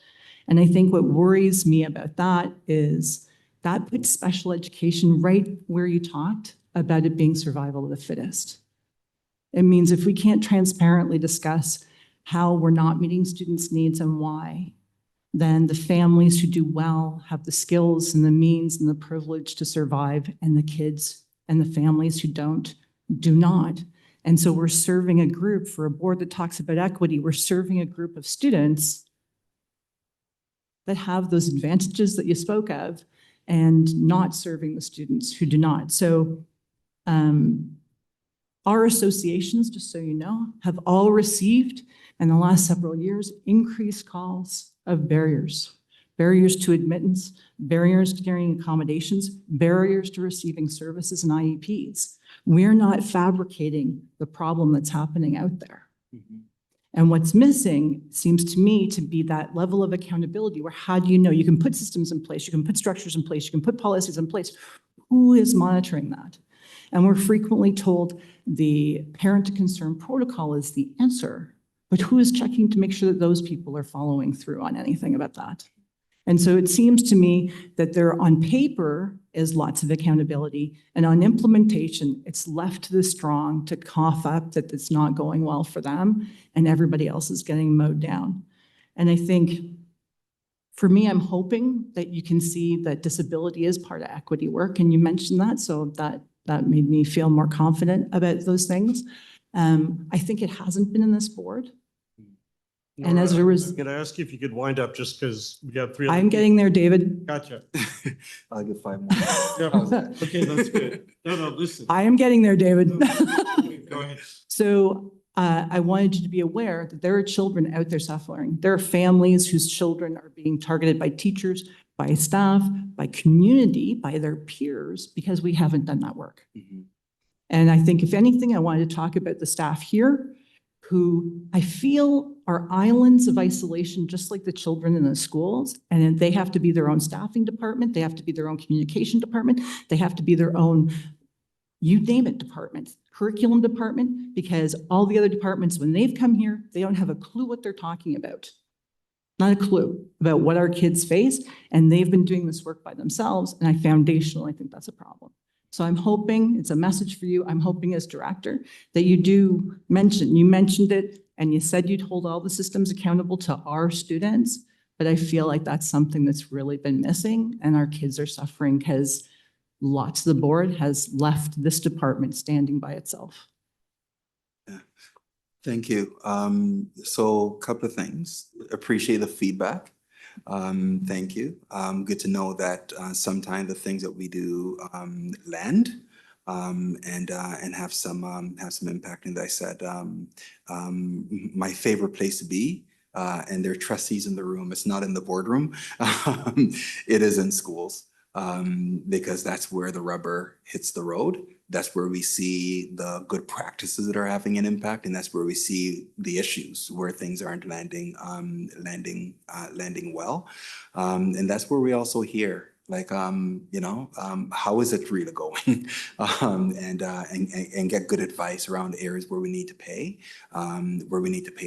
And I think what worries me about that is that puts special education right where you talked about it being survival of the fittest. It means if we can't transparently discuss how we're not meeting students' needs and why, then the families who do well have the skills and the means and the privilege to survive, and the kids and the families who don't, do not. And so we're serving a group, for a board that talks about equity, we're serving a group of students that have those advantages that you spoke of, and not serving the students who do not. So our associations, just so you know, have all received in the last several years increased calls of barriers to admittance, barriers to getting accommodations, barriers to receiving services and IEPs. We're not fabricating the problem that's happening out there. And what's missing seems to me to be that level of accountability, where how do you know? You can put systems in place, you can put structures in place, you can put policies in place. Who is monitoring that? And we're frequently told the parent to concern protocol is the answer, but who is checking to make sure that those people are following through on anything about that? And so it seems to me that there on paper is lots of accountability, and on implementation, it's left to the strong to cough up that it's not going well for them and everybody else is getting mowed down. And I think for me, I'm hoping that you can see that disability is part of equity work, and you mentioned that, so that made me feel more confident about those things. I think it hasn't been in this board. And as a I'm result, going to ask you if you could wind up, just because we got 3 other I'm getting there, David. Gotcha. I'll give 5 more. Yeah, okay, that's good. No, listen. I am getting there, David. Go ahead. So I wanted you to be aware that there are children out there suffering. There are families whose children are being targeted by teachers, by staff, by community, by their peers, because we haven't done that work. And I think, if anything, I wanted to talk about the staff here, who I feel are islands of isolation, just like the children in the schools. And they have to be their own staffing department. They have to be their own communication department. They have to be their own, you name it, department, curriculum department, because all the other departments, when they've come here, they don't have a clue what they're talking about. Not a clue about what our kids face. And they've been doing this work by themselves. And I foundationally think that's a problem. So I'm hoping, it's a message for you, I'm hoping as director that you do mention, you mentioned it and you said you'd hold all the systems accountable to our students, but I feel like that's something that's really been missing, and our kids are suffering because lots of the board has left this department standing by itself. Yeah. Thank you. So a couple of things. Appreciate the feedback. Thank you. Good to know that sometimes the things that we do land and have some impact. And as I said, my favorite place to be, and there are trustees in the room. It's not in the boardroom. It is in schools, because that's where the rubber hits the road. That's where we see the good practices that are having an impact, and that's where we see the issues where things aren't landing well. And that's where we also hear, like, how is it really going, and get good advice around areas where we need to pay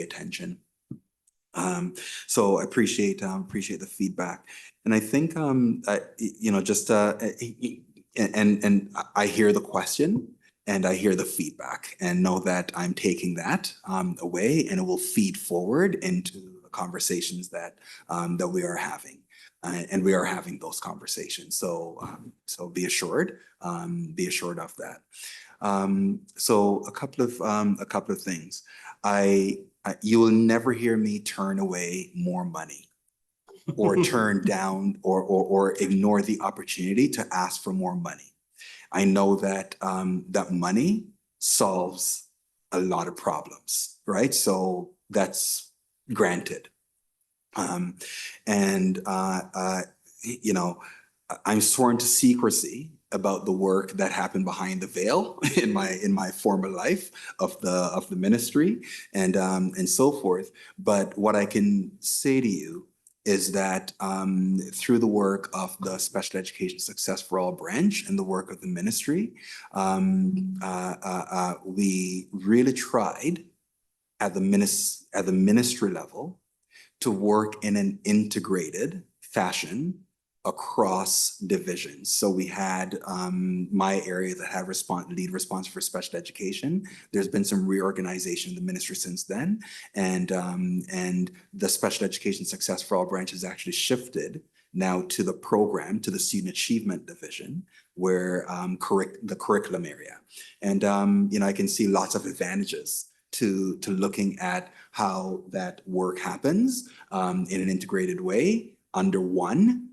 attention. So I appreciate the feedback, and I think and I hear the question and I hear the feedback, and know that I'm taking that away, and it will feed forward into the conversations that we are having, and we are having those conversations. So be assured of that. So a couple of things. You will never hear me turn away more money, or turn down or ignore the opportunity to ask for more money. I know that that money solves a lot of problems, right? So that's granted. I'm sworn to secrecy about the work that happened behind the veil in my former life of the ministry and so forth. But what I can say to you is that through the work of the Special Education Success for All branch and the work of the ministry, we really tried at the ministry level to work in an integrated fashion across divisions. So we had my area that had lead response for special education. There's been some reorganization in the ministry since then. And the special education success for all branches actually shifted now to the program, to the student achievement division, where the curriculum area. And you know, I can see lots of advantages to looking at how that work happens in an integrated way under one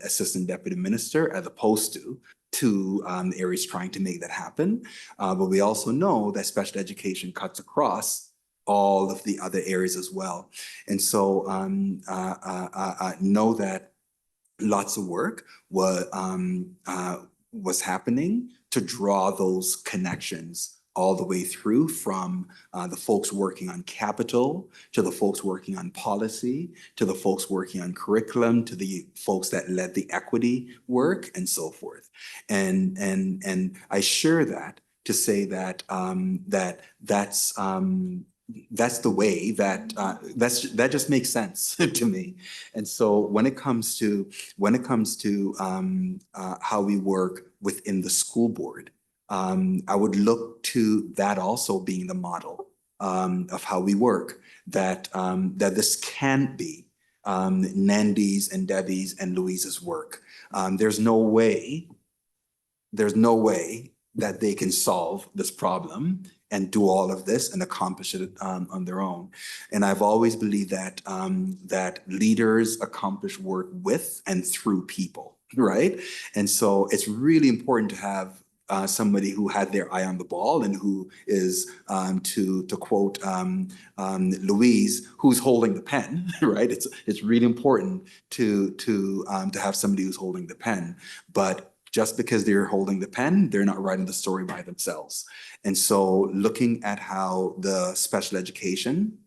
assistant deputy minister, as opposed to two areas trying to make that happen. But we also know that special education cuts across all of the other areas as well. And so know that lots of work was happening to draw those connections all the way through, from the folks working on capital, to the folks working on policy, to the folks working on curriculum, to the folks that led the equity work, and so forth. And I share that to say that that's the way that that just makes sense to me. And so when it comes to how we work within the school board, I would look to that also being the model of how we work, that this can't be Nandy's and Debbie's and Louise's work. There's no way that they can solve this problem and do all of this and accomplish it on their own. And I've always believed that that leaders accomplish work with and through people, right? And so it's really important to have somebody who had their eye on the ball and who is, to quote Louise, who's holding the pen, right? It's really important to have somebody who's holding the pen. But just because they're holding the pen, they're not writing the story by themselves. And so looking at how the special education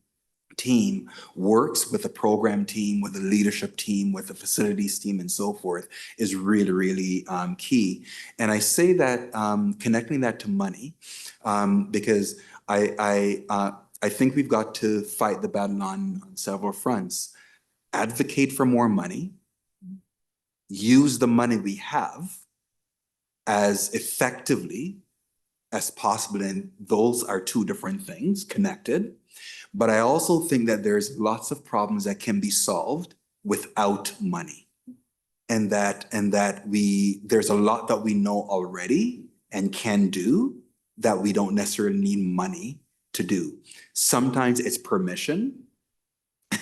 team works with the program team, with the leadership team, with the facilities team, and so forth is really, really key. And I say that connecting that to money, because I think we've got to fight the battle on several fronts. Advocate for more money, use the money we have as effectively as possible. And those are two different things connected. But I also think that there's lots of problems that can be solved without money. And that there's a lot that we know already and can do that we don't necessarily need money to do. Sometimes it's permission,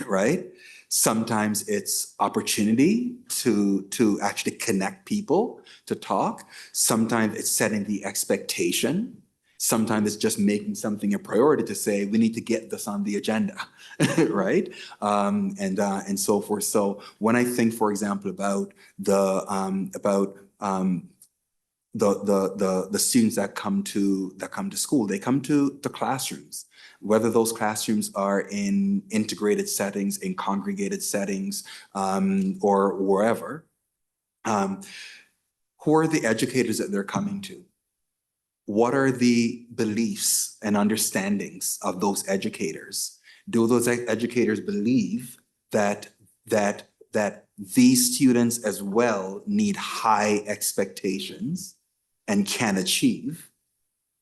right? Sometimes it's opportunity to actually connect people, to talk. Sometimes it's setting the expectation. Sometimes it's just making something a priority to say, we need to get this on the agenda, right? And so forth. So when I think, for example, about the students that come to school, they come to the classrooms, whether those classrooms are in integrated settings, in congregated settings, or wherever. Who are the educators that they're coming to? What are the beliefs and understandings of those educators? Do those educators believe that these students as well need high expectations and can achieve,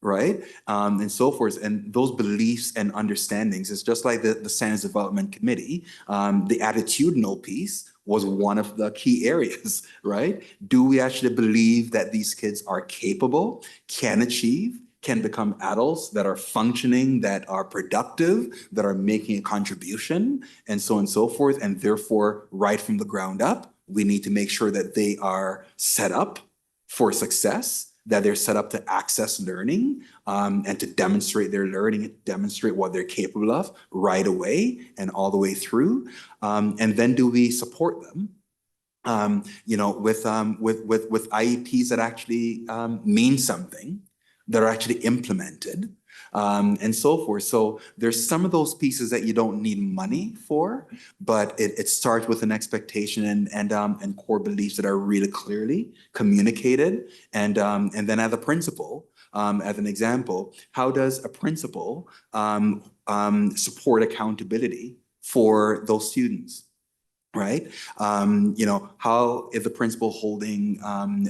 right? And so forth. And those beliefs and understandings, it's just like the Standards Development Committee, the attitudinal piece was one of the key areas, right? Do we actually believe that these kids are capable, can achieve, can become adults that are functioning, that are productive, that are making a contribution, and so on and so forth? And therefore, right from the ground up, we need to make sure that they are set up for success, that they're set up to access learning, and to demonstrate their learning, and demonstrate what they're capable of right away and all the way through. And then do we support them, with IEPs that actually mean something, that are actually implemented, and so forth. So there's some of those pieces that you don't need money for, but it starts with an expectation and core beliefs that are really clearly communicated. And then as a principal, as an example, how does a principal support accountability for those students. Right? How is the principal holding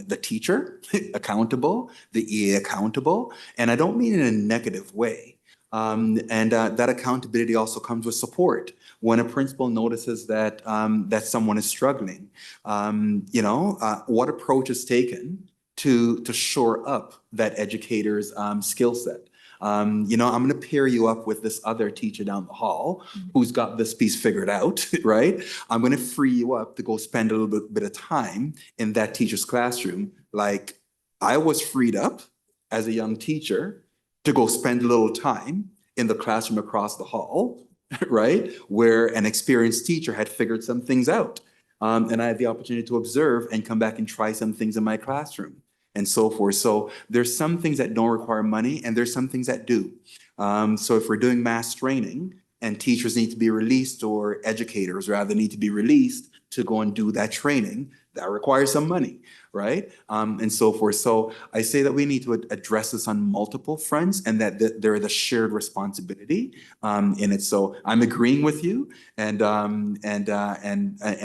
the teacher accountable, the EA accountable? And I don't mean in a negative way. That accountability also comes with support. When a principal notices that that someone is struggling, what approach is taken to shore up that educator's skill set? I'm going to pair you up with this other teacher down the hall who's got this piece figured out, right? I'm going to free you up to go spend a little bit of time in that teacher's classroom. Like I was freed up as a young teacher to go spend a little time in the classroom across the hall, right? Where an experienced teacher had figured some things out. And I had the opportunity to observe and come back and try some things in my classroom, and so forth. So there's some things that don't require money and there's some things that do. So if we're doing mass training and teachers need to be released, or educators rather need to be released to go and do that training, that requires some money, right? And so forth. So I say that we need to address this on multiple fronts, and that there is a shared responsibility in it. So I'm agreeing with you, and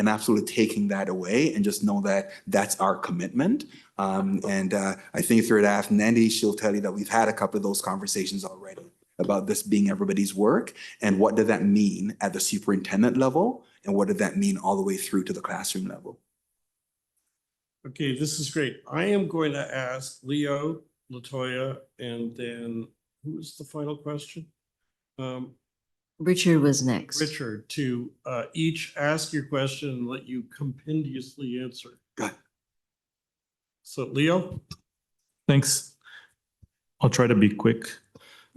absolutely taking that away, and just know that that's our commitment. I think if you're to ask Nandy, she'll tell you that we've had a couple of those conversations already about this being everybody's work, and what does that mean at the superintendent level, and what does that mean all the way through to the classroom level. Okay, this is great. I am going to ask Leo, Latoya, and then who's the final question? Richard was next. Richard, to each ask your question and let you compendiously answer. Good. So Leo? Thanks. I'll try to be quick.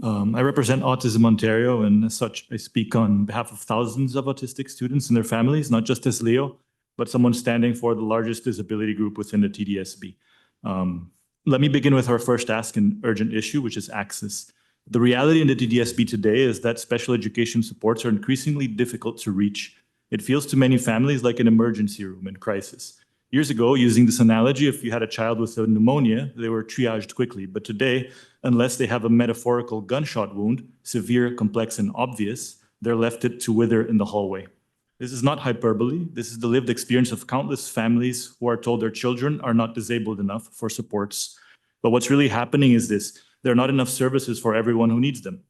I represent Autism Ontario, and as such, I speak on behalf of thousands of autistic students and their families, not just as Leo, but someone standing for the largest disability group within the TDSB. Let me begin with our first ask and urgent issue, which is access. The reality in the TDSB today is that special education supports are increasingly difficult to reach. It feels to many families like an emergency room in crisis. Years ago, using this analogy, if you had a child with a pneumonia, they were triaged quickly. But today, unless they have a metaphorical gunshot wound, severe, complex, and obvious, they're left to wither in the hallway. This is not hyperbole. This is the lived experience of countless families who are told their children are not disabled enough for supports. But what's really happening is this: there are not enough services for everyone who needs them.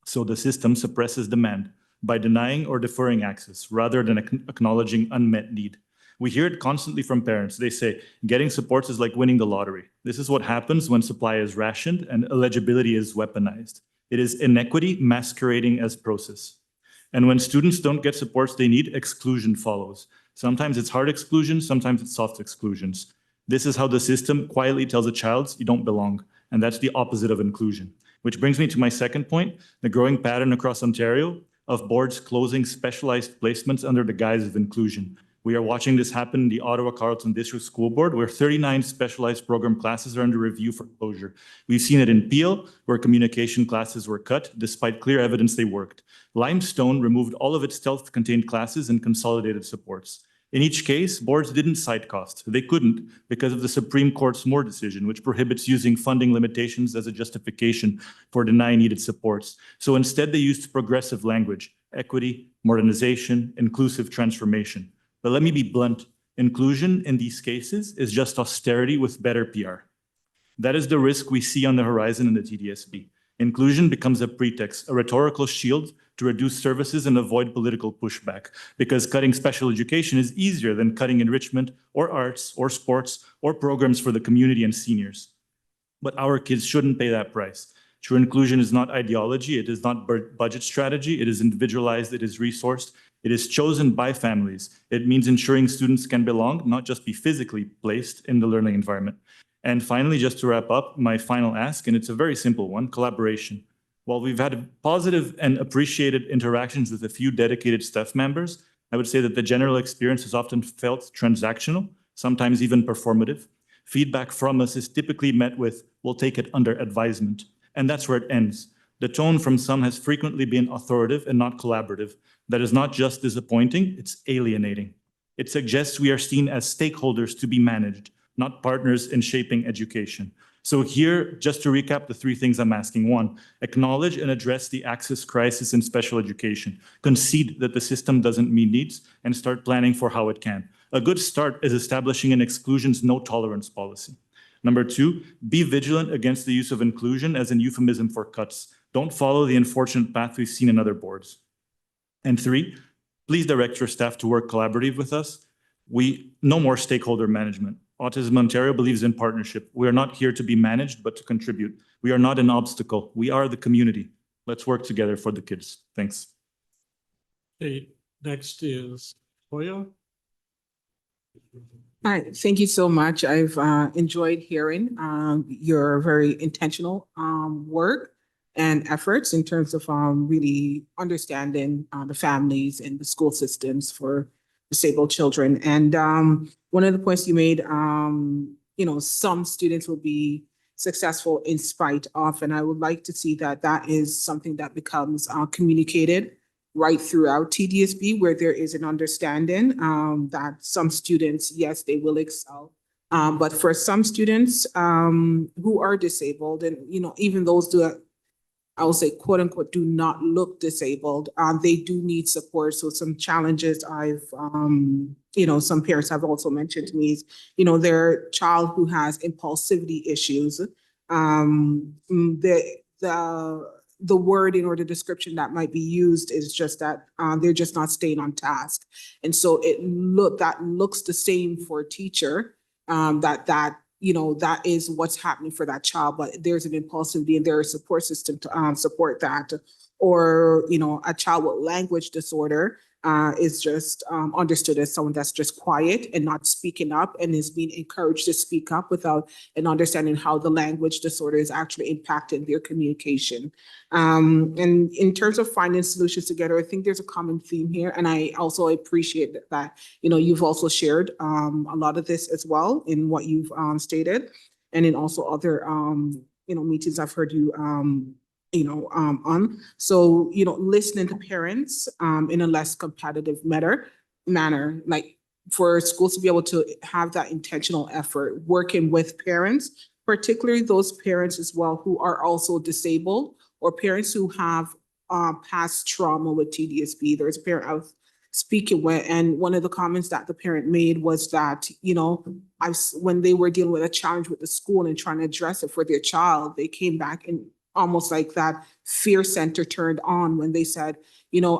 So the system suppresses demand by denying or deferring access rather than acknowledging unmet need. We hear it constantly from parents. They say, getting supports is like winning the lottery. This is what happens when supply is rationed and eligibility is weaponized. It is inequity masquerading as process. And when students don't get supports they need, exclusion follows. Sometimes it's hard exclusion, sometimes it's soft exclusions. This is how the system quietly tells a child you don't belong. And that's the opposite of inclusion. Which brings me to my second point, the growing pattern across Ontario of boards closing specialized placements under the guise of inclusion. We are watching this happen in the Ottawa Carleton District School Board, where 39 specialized program classes are under review for closure. We've seen it in Peel, where communication classes were cut, despite clear evidence they worked. Limestone removed all of its stealth-contained classes and consolidated supports. In each case, boards didn't cite cost. They couldn't because of the Supreme Court's Moore decision, which prohibits using funding limitations as a justification for denying needed supports. So instead, they used progressive language: equity, modernization, inclusive transformation. But let me be blunt. Inclusion in these cases is just austerity with better PR. That is the risk we see on the horizon in the TDSB. Inclusion becomes a pretext, a rhetorical shield to reduce services and avoid political pushback, because cutting special education is easier than cutting enrichment or arts or sports or programs for the community and seniors. But our kids shouldn't pay that price. True inclusion is not ideology, it is not budget strategy, it is individualized, it is resourced, it is chosen by families. It means ensuring students can belong, not just be physically placed in the learning environment. And finally, just to wrap up, my final ask, and it's a very simple one: collaboration. While we've had positive and appreciated interactions with a few dedicated staff members, I would say that the general experience has often felt transactional, sometimes even performative. Feedback from us is typically met with, "We'll take it under advisement." And that's where it ends. The tone from some has frequently been authoritative and not collaborative. That is not just disappointing, it's alienating. It suggests we are seen as stakeholders to be managed, not partners in shaping education. So here, just to recap the three things I'm asking. One, acknowledge and address the access crisis in special education. Concede that the system doesn't meet needs and start planning for how it can. A good start is establishing an exclusions no tolerance policy. Number two, be vigilant against the use of inclusion as an euphemism for cuts. Don't follow the unfortunate path we've seen in other boards. And three, please direct your staff to work collaborative with us. No more stakeholder management. Autism Ontario believes in partnership. We are not here to be managed, but to contribute. We are not an obstacle. We are the community. Let's work together for the kids. Thanks. Okay, next is Toya. Hi, thank you so much. I've enjoyed hearing your very intentional work and efforts in terms of really understanding the families and the school systems for disabled children. And one of the points you made, some students will be successful in spite of, and I would like to see that that is something that becomes communicated right throughout TDSB, where there is an understanding that some students, yes, they will excel. But for some students who are disabled, and even those that I will say, quote unquote, do not look disabled, they do need support. So some challenges some parents have also mentioned to me is, their child who has impulsivity issues, the wording or the description that might be used is just that they're just not staying on task. And so that looks the same for a teacher, that is what's happening for that child, but there's an impulsivity and there's a support system to support that. Or, a child with language disorder is just understood as someone that's just quiet and not speaking up and is being encouraged to speak up without an understanding how the language disorder is actually impacting their communication. And in terms of finding solutions together, I think there's a common theme here. And I also appreciate that, you've also shared a lot of this as well in what you've stated, and in also other, meetings I've heard you on. So, listening to parents in a less competitive manner, like for schools to be able to have that intentional effort, working with parents, particularly those parents as well who are also disabled or parents who have past trauma with TDSB. There's a parent I was speaking with, and one of the comments that the parent made was that, when they were dealing with a challenge with the school and trying to address it for their child, they came back and almost like that fear center turned on when they said,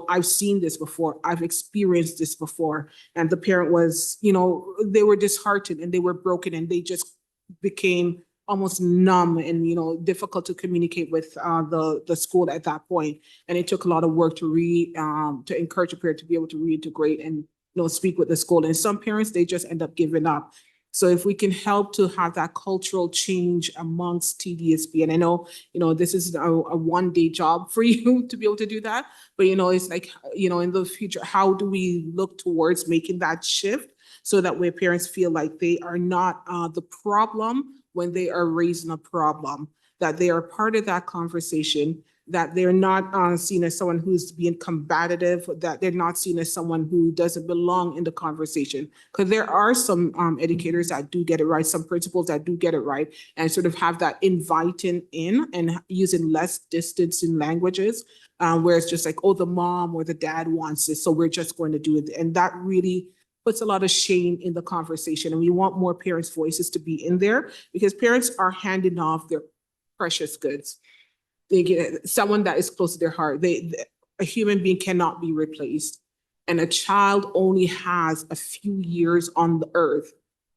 I've seen this before, I've experienced this before. And the parent was, they were disheartened and they were broken and they just became almost numb and, difficult to communicate with the school at that point. And it took a lot of work to encourage a parent to be able to reintegrate and, speak with the school. And some parents, they just end up giving up. So if we can help to have that cultural change amongst TDSB, and I know, this is a one-day job for you to be able to do that, but, it's like, in the future, how do we look towards making that shift so that way parents feel like they are not the problem when they are raising a problem, that they are part of that conversation, that they're not seen as someone who's being combative, that they're not seen as someone who doesn't belong in the conversation. Because there are some educators that do get it right, some principals that do get it right, and sort of have that inviting in and using less distancing languages, where it's just like, oh, the mom or the dad wants this, so we're just going to do it. And that really puts a lot of shame in the conversation. And we want more parents' voices to be in there because parents are handing off their precious goods. They get someone that is close to their heart. A human being cannot be replaced, and a child only has a few years on the earth.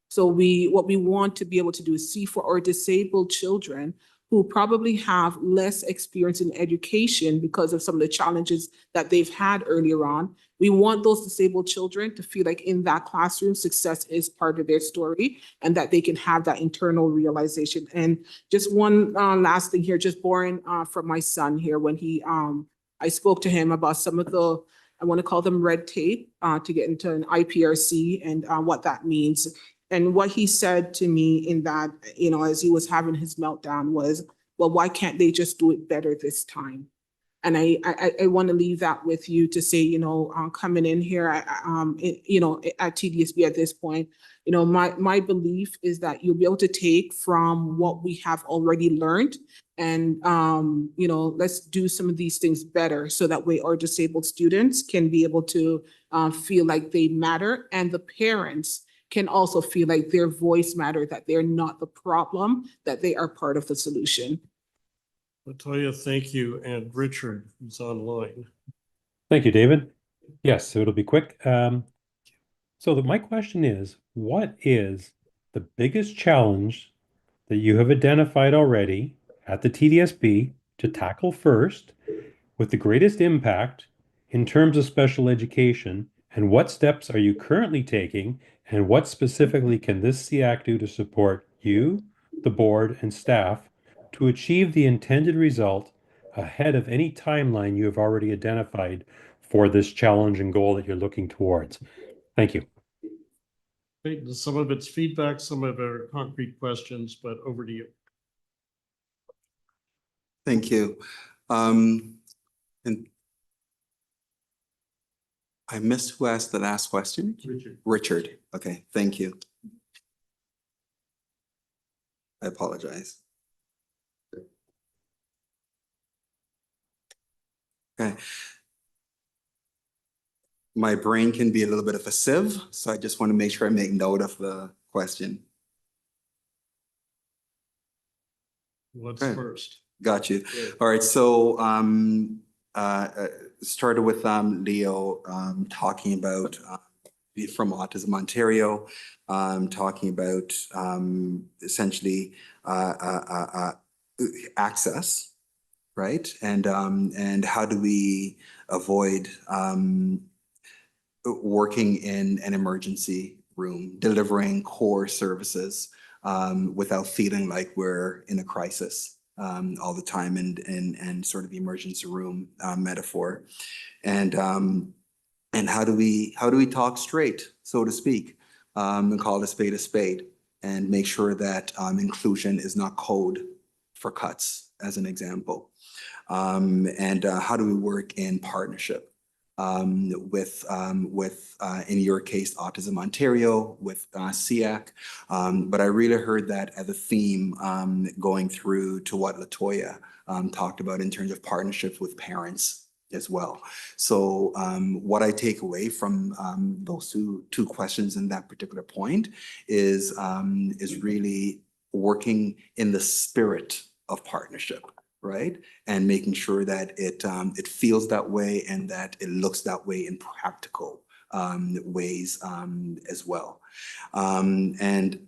So what we want to be able to do is see for our disabled children who probably have less experience in education because of some of the challenges that they've had earlier on. We want those disabled children to feel like in that classroom, success is part of their story and that they can have that internal realization. And just one last thing here, just borrowing from my son here, when I spoke to him about some of the, I want to call them red tape to get into an IPRC and what that means. And what he said to me in that, as he was having his meltdown was, well, why can't they just do it better this time? And I want to leave that with you to say, coming in here, at TDSB at this point, my belief is that you'll be able to take from what we have already learned and, let's do some of these things better so that way our disabled students can be able to feel like they matter, and the parents can also feel like their voice matter, that they're not the problem, that they are part of the solution. Latoya, thank you. And Richard, who's online. Thank you, David. Yes, so it'll be quick. My question is, what is the biggest challenge that you have identified already at the TDSB to tackle first with the greatest impact in terms of special education, and what steps are you currently taking, and what specifically can this SEAC do to support you, the board, and staff to achieve the intended result ahead of any timeline you have already identified for this challenge and goal that you're looking towards? Thank you. Some of it's feedback, some of it are concrete questions, but over to you. Thank you. And I missed who asked the last question. Richard. Richard. Okay, thank you. I apologize. Okay. My brain can be a little bit of a sieve, so I just want to make sure I make note of the question. What's Okay. first? Got you. Good. All right, so started with Leo talking about from Autism Ontario, talking about essentially access, right? And how do we avoid working in an emergency room, delivering core services without feeling like we're in a crisis all the time, and sort of emergency room metaphor. And how do we talk straight, so to speak, and call a spade, and make sure that inclusion is not code for cuts, as an example. And how do we work in partnership with in your case, Autism Ontario, with SEAC. But I really heard that as a theme going through to what Latoya talked about in terms of partnerships with parents as well. So what I take away from those two questions in that particular point is really working in the spirit of partnership, right? And making sure that it feels that way and that it looks that way in practical ways as well. Latoya,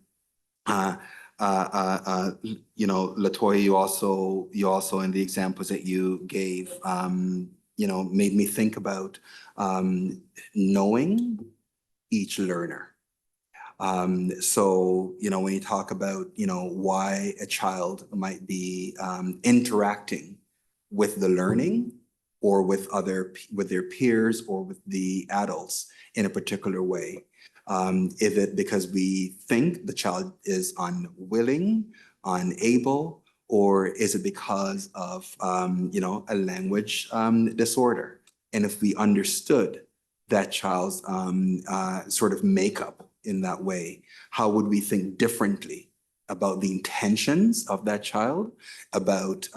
you also in the examples that you gave, made me think about knowing each learner. So, when you talk about, why a child might be interacting with the learning or with their peers or with the adults in a particular way, is it because we think the child is unwilling, unable, or is it because of, a language disorder? And if we understood that child's sort of makeup in that way, how would we think differently about the intentions of that child, about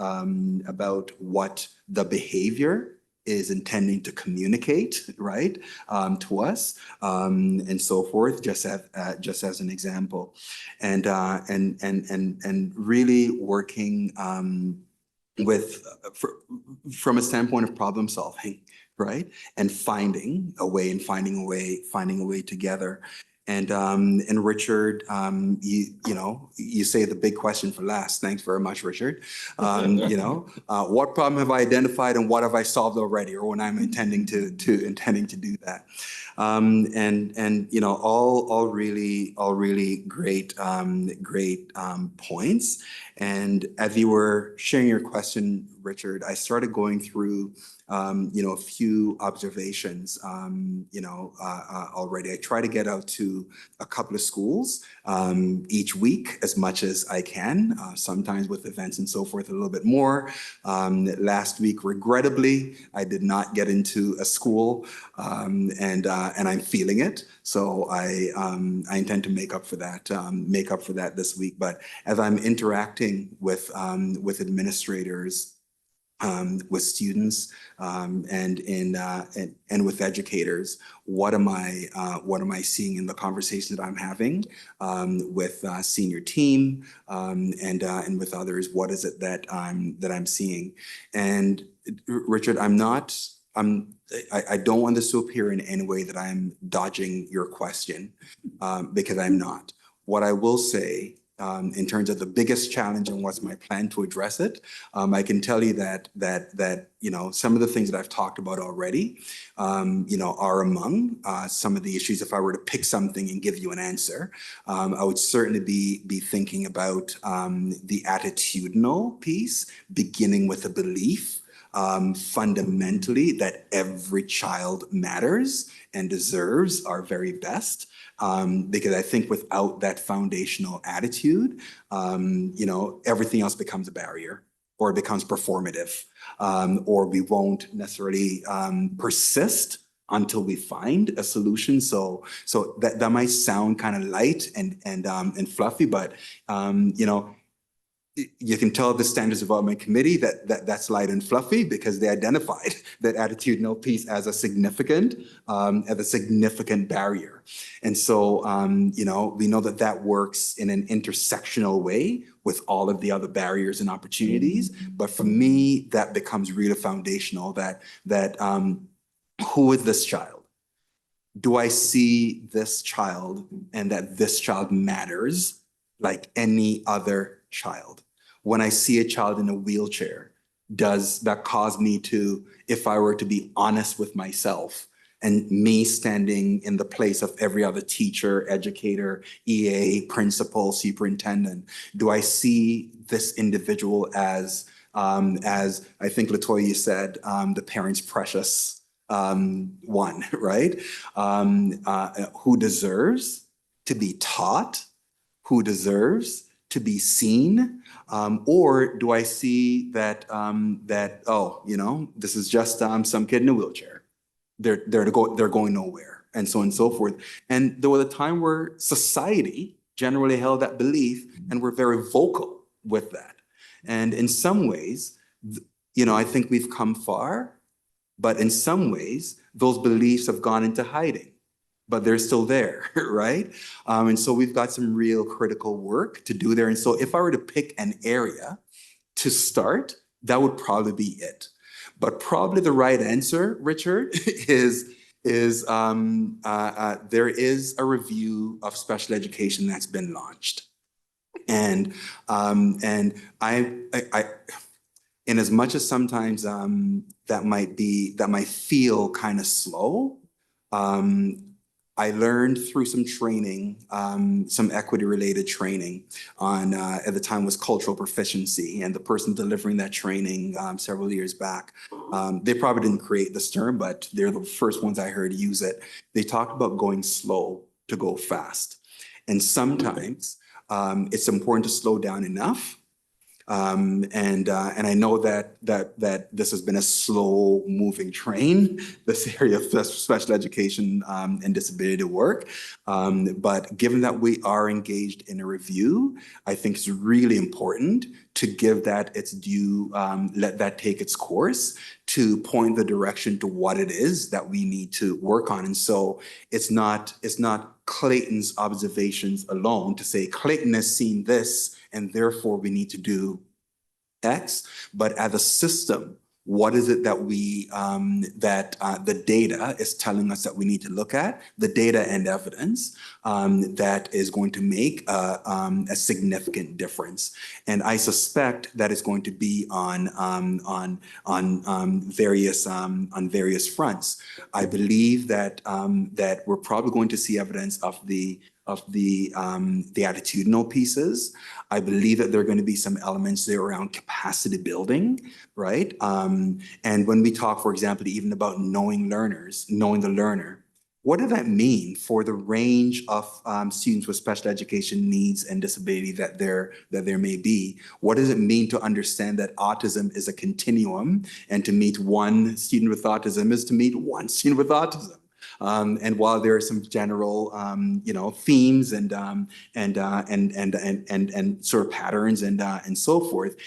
what the behavior is intending to communicate, right, to us, and so forth, just as an example, and really working from a standpoint of problem solving, right, and finding a way together. And Richard, you say the big question for last. Thanks very much, Richard. What problem have I identified and what have I solved already, or when I'm intending to do that? All really great points. And as you were sharing your question, Richard, I started going through, a few observations, already. I try to get out to a couple of schools each week as much as I can, sometimes with events and so forth, a little bit more. Last week, regrettably, I did not get into a school, and I'm feeling it. So I intend to make up for that this week. But as I'm interacting with administrators, with students, and with educators, what am I seeing in the conversations that I'm having with senior team, and with others? What is it that I'm seeing? And Richard, I don't want this to appear in any way that I'm dodging your question, because I'm not. What I will say, in terms of the biggest challenge and what's my plan to address it, I can tell you that some of the things that I've talked about already, are among some of the issues. If I were to pick something and give you an answer, I would certainly be thinking about the attitudinal piece, beginning with a belief, fundamentally, that every child matters and deserves our very best. Because I think without that foundational attitude, everything else becomes a barrier, or it becomes performative, or we won't necessarily persist until we find a solution. So that might sound kind of light and fluffy, but you can tell the Standards Development Committee that's light and fluffy, because they identified that attitudinal piece as a significant barrier. And so, we know that works in an intersectional way with all of the other barriers and opportunities. But for me, that becomes really foundational, that who is this child? Do I see this child and that this child matters like any other child? When I see a child in a wheelchair, does that cause me to, if I were to be honest with myself, and me standing in the place of every other teacher, educator, EA, principal, superintendent, do I see this individual as I think LaToya said, the parent's precious one, right? Who deserves to be taught, who deserves to be seen, or do I see that this is just some kid in a wheelchair? They're going nowhere, and so on and so forth. And there was a time where society generally held that belief, and we're very vocal with that. And in some ways, I think we've come far, but in some ways, those beliefs have gone into hiding, but they're still there, right? And so we've got some real critical work to do there. And so if I were to pick an area to start, that would probably be it. But probably the right answer, Richard, is there is a review of special education that's been launched. And I in as much as sometimes that might feel kind of slow, I learned through some training, some equity-related training on, at the time was cultural proficiency, and the person delivering that training several years back, they probably didn't create this term, but they're the first ones I heard use it. They talked about going slow to go fast. And sometimes it's important to slow down enough. And I know that this has been a slow moving train, this area of special education and disability work. But given that we are engaged in a review, I think it's really important to give that its due, let that take its course, to point the direction to what it is that we need to work on. And so it's not Clayton's observations alone to say Clayton has seen this and therefore we need to do X, but as a system, what is it that the data is telling us that we need to look at, the data and evidence that is going to make a significant difference. And I suspect that it's going to be on various fronts. I believe that we're probably going to see evidence of the the attitudinal pieces. I believe that there are going to be some elements there around capacity building, right? And when we talk, for example, even about knowing learners, knowing the learner, what does that mean for the range of students with special education needs and disability that there may be? What does it mean to understand that autism is a continuum, and to meet one student with autism is to meet one student with autism? And while there are some general, themes and sort of patterns and so forth,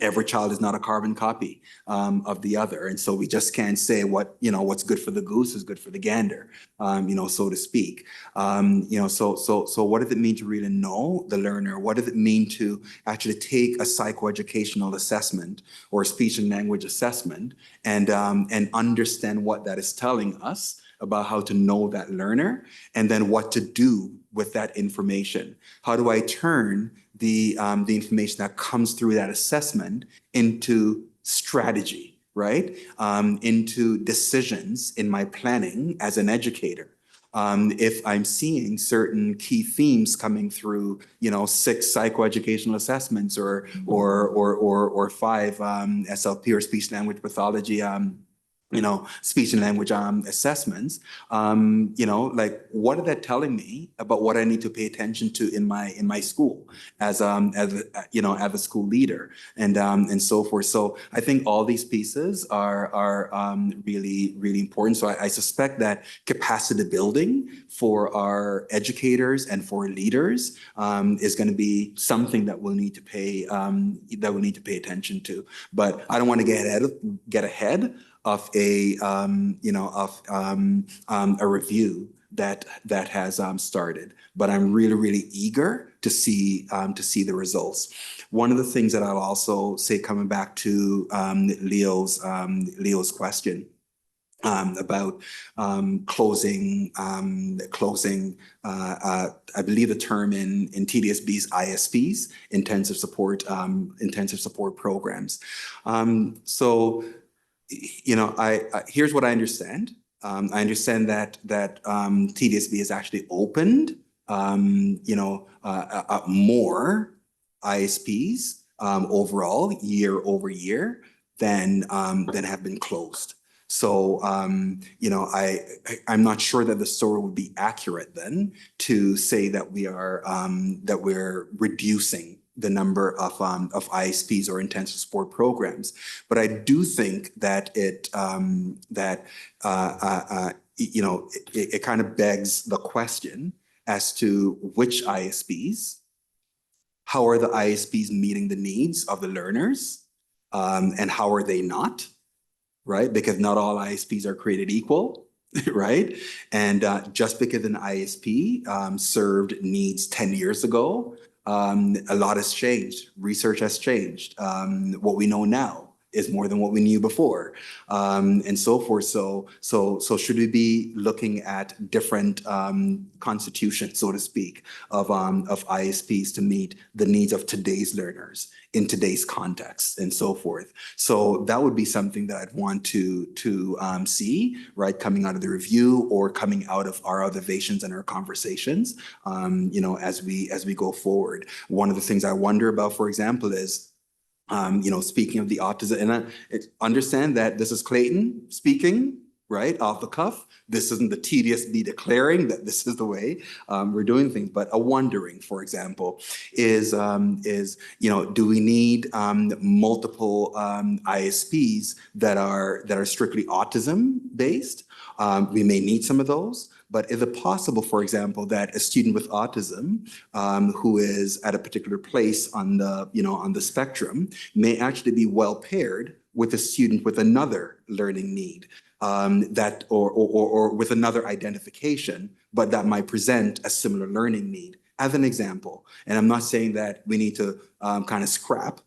every child is not a carbon copy of the other, and so we just can't say what's good for the goose is good for the gander, so to speak. So what does it mean to really know the learner? What does it mean to actually take a psychoeducational assessment or speech and language assessment and understand what that is telling us about how to know that learner, and then what to do with that information? How do I turn the information that comes through that assessment into strategy, right? Into decisions in my planning as an educator. If I'm seeing certain key themes coming through, 6 psychoeducational assessments or 5 SLP or speech language pathology speech and language assessments, what are they telling me about what I need to pay attention to in my school as a school leader and so forth. So I think all these pieces are really, really important. So I suspect that capacity building for our educators and for leaders is going to be something that we'll need to pay attention to. But I don't want to get ahead of a review that has started, but I'm really, really eager to see the results. One of the things that I'll also say, coming back to Leo's question about closing. I believe the term in TDSB is ISPs, intensive support programs. Here's what I understand. I understand that TDSB has actually opened, more ISPs overall year over year than have been closed. So, I'm not sure that the story would be accurate then to say that we're reducing the number of ISPs or intensive support programs. But I do think that it kind of begs the question as to which ISPs, how are the ISPs meeting the needs of the learners, and how are they not, right? Because not all ISPs are created equal. Right? And just because an ISP served needs 10 years ago, a lot has changed. Research has changed. What we know now is more than what we knew before, and so forth. So should we be looking at different constitutions, so to speak, of ISPs to meet the needs of today's learners in today's context and so forth? So that would be something that I'd want to see, right, coming out of the review or coming out of our observations and our conversations, as we go forward. One of the things I wonder about, for example, is speaking of the autism, and I understand that this is Clayton speaking, right, off the cuff. This isn't the TDSB declaring that this is the way we're doing things, but a wondering, for example, is do we need multiple ISPs that are strictly autism based? We may need some of those. But is it possible, for example, that a student with autism who is at a particular place on the spectrum may actually be well paired with a student with another learning need or with another identification, but that might present a similar learning need, as an example? And I'm not saying that we need to kind of scrap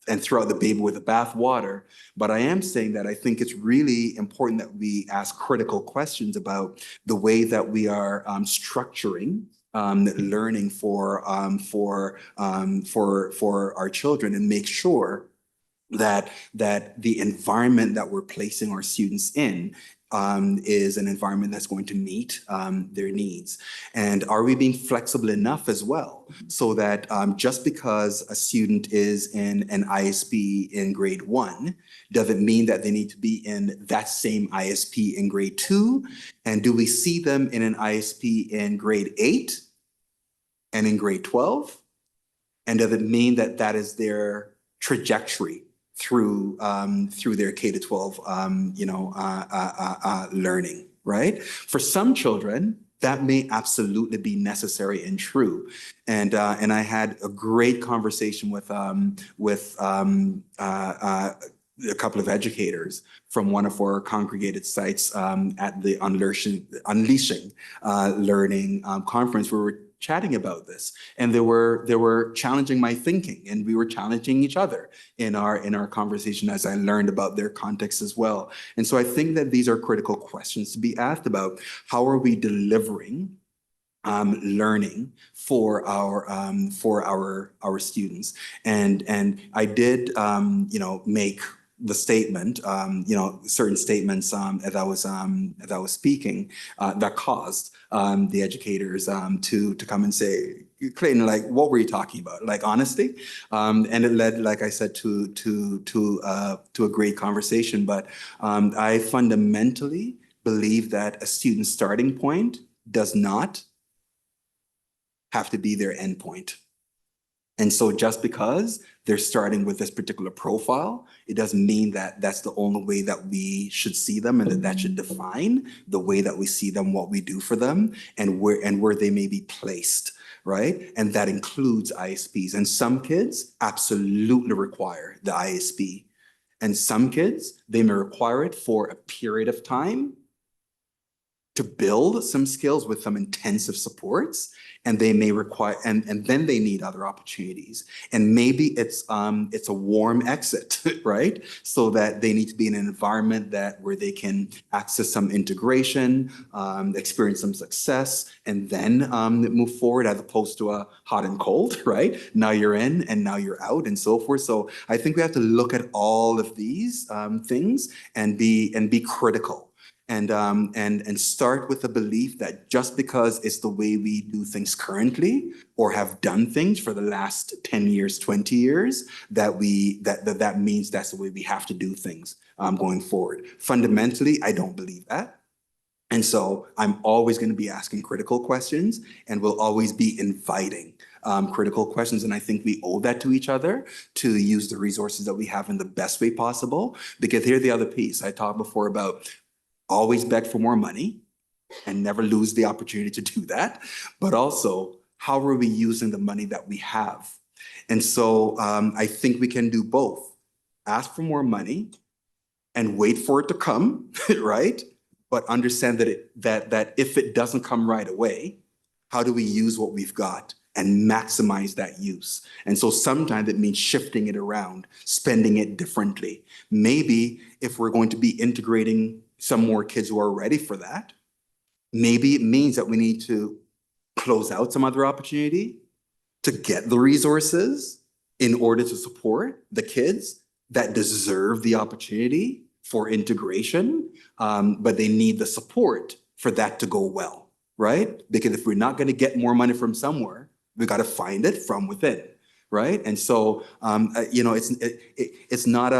and throw out the baby with the bathwater. But I am saying that I think it's really important that we ask critical questions about the way that we are structuring learning for our children, and make sure that the environment that we're placing our students in is an environment that's going to meet their needs? And are we being flexible enough as well so that just because a student is in an ISP in grade 1 doesn't mean that they need to be in that same ISP in grade 2? And do we see them in an ISP in grade 8 and in grade 12? And does it mean that that is their trajectory through their K-12 learning, right? For some children, that may absolutely be necessary and true. And I had a great conversation with a couple of educators from one of our congregated sites at the Unleashing Learning conference, where we were chatting about this, and they were challenging my thinking, and we were challenging each other in our conversation as I learned about their context as well. And so I think that these are critical questions to be asked about how are we delivering learning for our students. And I did make the statement, certain statements as I was speaking that caused the educators to come and say, Clayton, like, what were you talking about? Like, honesty? And it led, like I said, to a great conversation. But I fundamentally believe that a student's starting point does not have to be their endpoint. And so just because they're starting with this particular profile, it doesn't mean that that's the only way that we should see them, and that should define the way that we see them, what we do for them, and where they may be placed, right? And that includes ISPs. And some kids absolutely require the ISP. And some kids, they may require it for a period of time to build some skills with some intensive supports, and they may require, and then they need other opportunities. And maybe it's a warm exit, right? So that they need to be in an environment where they can access some integration, experience some success, and then move forward, as opposed to a hot and cold, right? Now you're in and now you're out, and so forth. So I think we have to look at all of these things and be critical. And start with the belief that just because it's the way we do things currently, or have done things for the last 10 years, 20 years, that means that's the way we have to do things going forward. Fundamentally, I don't believe that. And so I'm always going to be asking critical questions, and will always be inviting critical questions. And I think we owe that to each other, to use the resources that we have in the best way possible. Because here's the other piece. I talked before about always beg for more money and never lose the opportunity to do that. But also, how are we using the money that we have? And so I think we can do both. Ask for more money and wait for it to come, right? But understand that if it doesn't come right away, how do we use what we've got and maximize that use? And so sometimes it means shifting it around, spending it differently. Maybe if we're going to be integrating some more kids who are ready for that, maybe it means that we need to close out some other opportunity to get the resources in order to support the kids that deserve the opportunity for integration, but they need the support for that to go well, right? Because if we're not going to get more money from somewhere, we got to find it from within, right? And so, it's not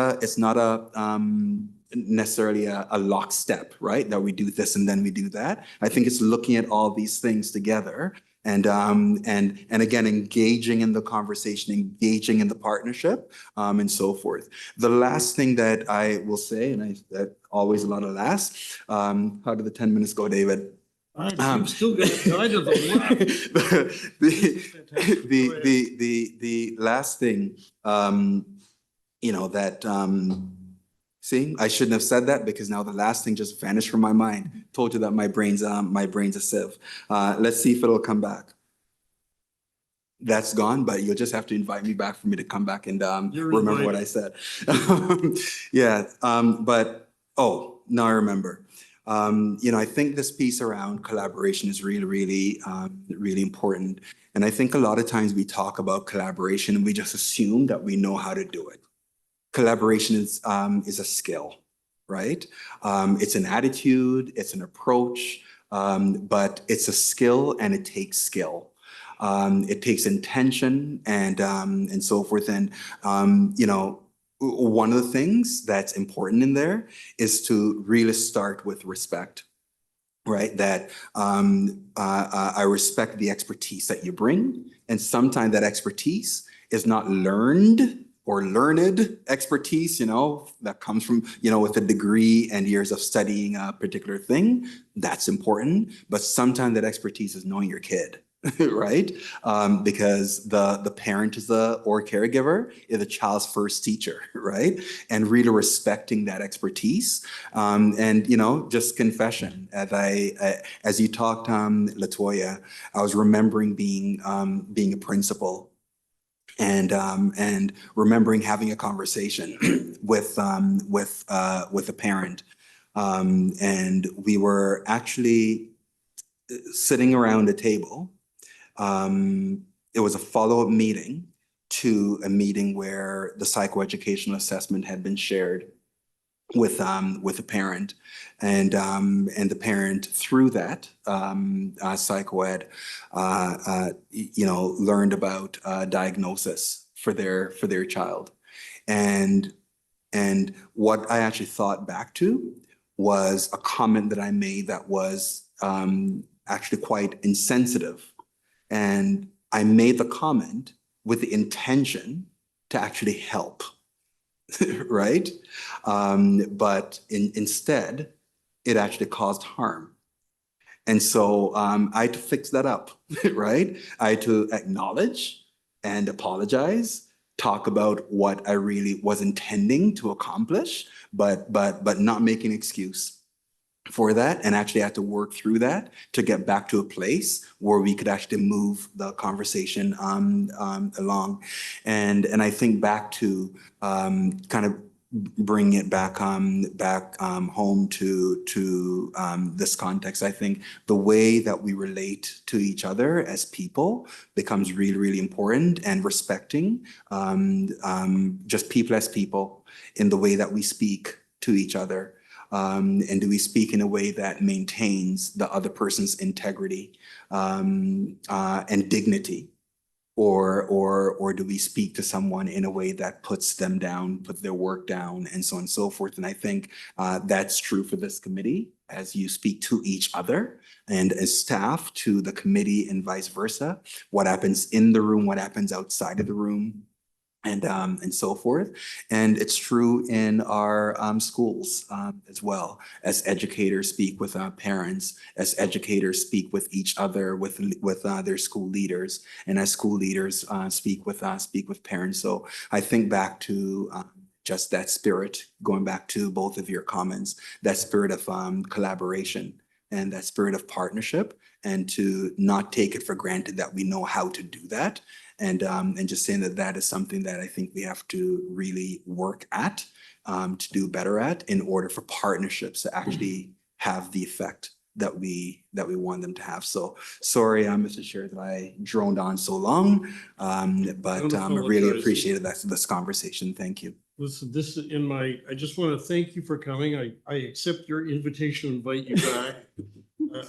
necessarily a lockstep, right? That we do this and then we do that. I think it's looking at all these things together, and again, engaging in the conversation, engaging in the partnership, and so forth. The last thing that I will say, and that always a lot of last, how did the 10 minutes go, David? You've still got kind of the last thing, see, I shouldn't have said that, because now the last thing just vanished from my mind. Told you that my brain's a sieve. Let's see if it'll come back. That's gone, but you'll just have to invite me back for me to come back and remember what I said. Yeah, but now I remember. I think this piece around collaboration is really, really, really important. And I think a lot of times we talk about collaboration and we just assume that we know how to do it. Collaboration is a skill. right? It's an attitude, it's an approach, but it's a skill and it takes skill. It takes intention and so forth. And, you know, one of the things that's important in there is to really start with respect. Right, that I respect the expertise that you bring, and sometimes that expertise is not learned or learned expertise, you know, that comes from, you know, with a degree and years of studying a particular thing. That's important, but sometimes that expertise is knowing your kid. Right? Because the parent is or caregiver is the child's first teacher, right? And really respecting that expertise. And, you know, just confession, as you talked, LaToya, I was remembering being a principal and remembering having a conversation with a parent. And we were actually sitting around a table. It was a follow-up meeting to a meeting where the psychoeducational assessment had been shared with a parent, and the parent through that psychoed, you know, learned about diagnosis for their child, and what I actually thought back to was a comment that I made that was actually quite insensitive. And I made the comment with the intention to actually help, right? But instead, it actually caused harm. And so I had to fix that up, right? I had to acknowledge and apologize, talk about what I really was intending to accomplish, but not make an excuse for that, and actually had to work through that to get back to a place where we could actually move the conversation along. And I think back to kind of bring it back home to this context. I think the way that we relate to each other as people becomes really, really important, and respecting just people as people in the way that we speak to each other. And do we speak in a way that maintains the other person's integrity and dignity? Or do we speak to someone in a way that puts them down, put their work down, and so on and so forth? And I think that's true for this committee as you speak to each other and as staff to the committee and vice versa. What happens in the room, what happens outside of the room, and so forth. And it's true in our schools as well, as educators speak with parents, as educators speak with each other, with their school leaders, and as school leaders speak with parents. So I think back to just that spirit, going back to both of your comments, that spirit of collaboration and that spirit of partnership, and to not take it for granted that we know how to do that. And just saying that that is something that I think we have to really work at, to do better at, in order for partnerships to actually have the effect that we want them to have. So sorry, Mr. Chair, that I droned on so long, but I really appreciated this conversation. Thank you. Listen, this is I just want to thank you for coming. I accept your invitation to invite you back.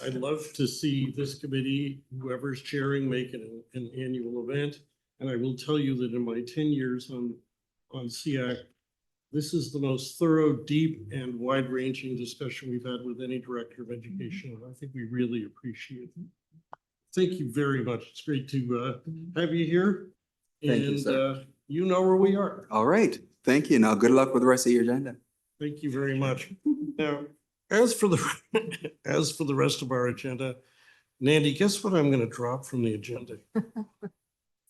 I'd love to see this committee, whoever's chairing, make an annual event. And I will tell you that in my 10 years on SEAC, this is the most thorough, deep, and wide-ranging discussion we've had with any director of education. And I think we really appreciate it. Thank you very much. It's great to have you here. Thank you, sir. You know where we are. All right. Thank you. Now, good luck with the rest of your agenda. Thank you very much. Now, as for the rest of our agenda, Nandy, guess what I'm going to drop from the agenda?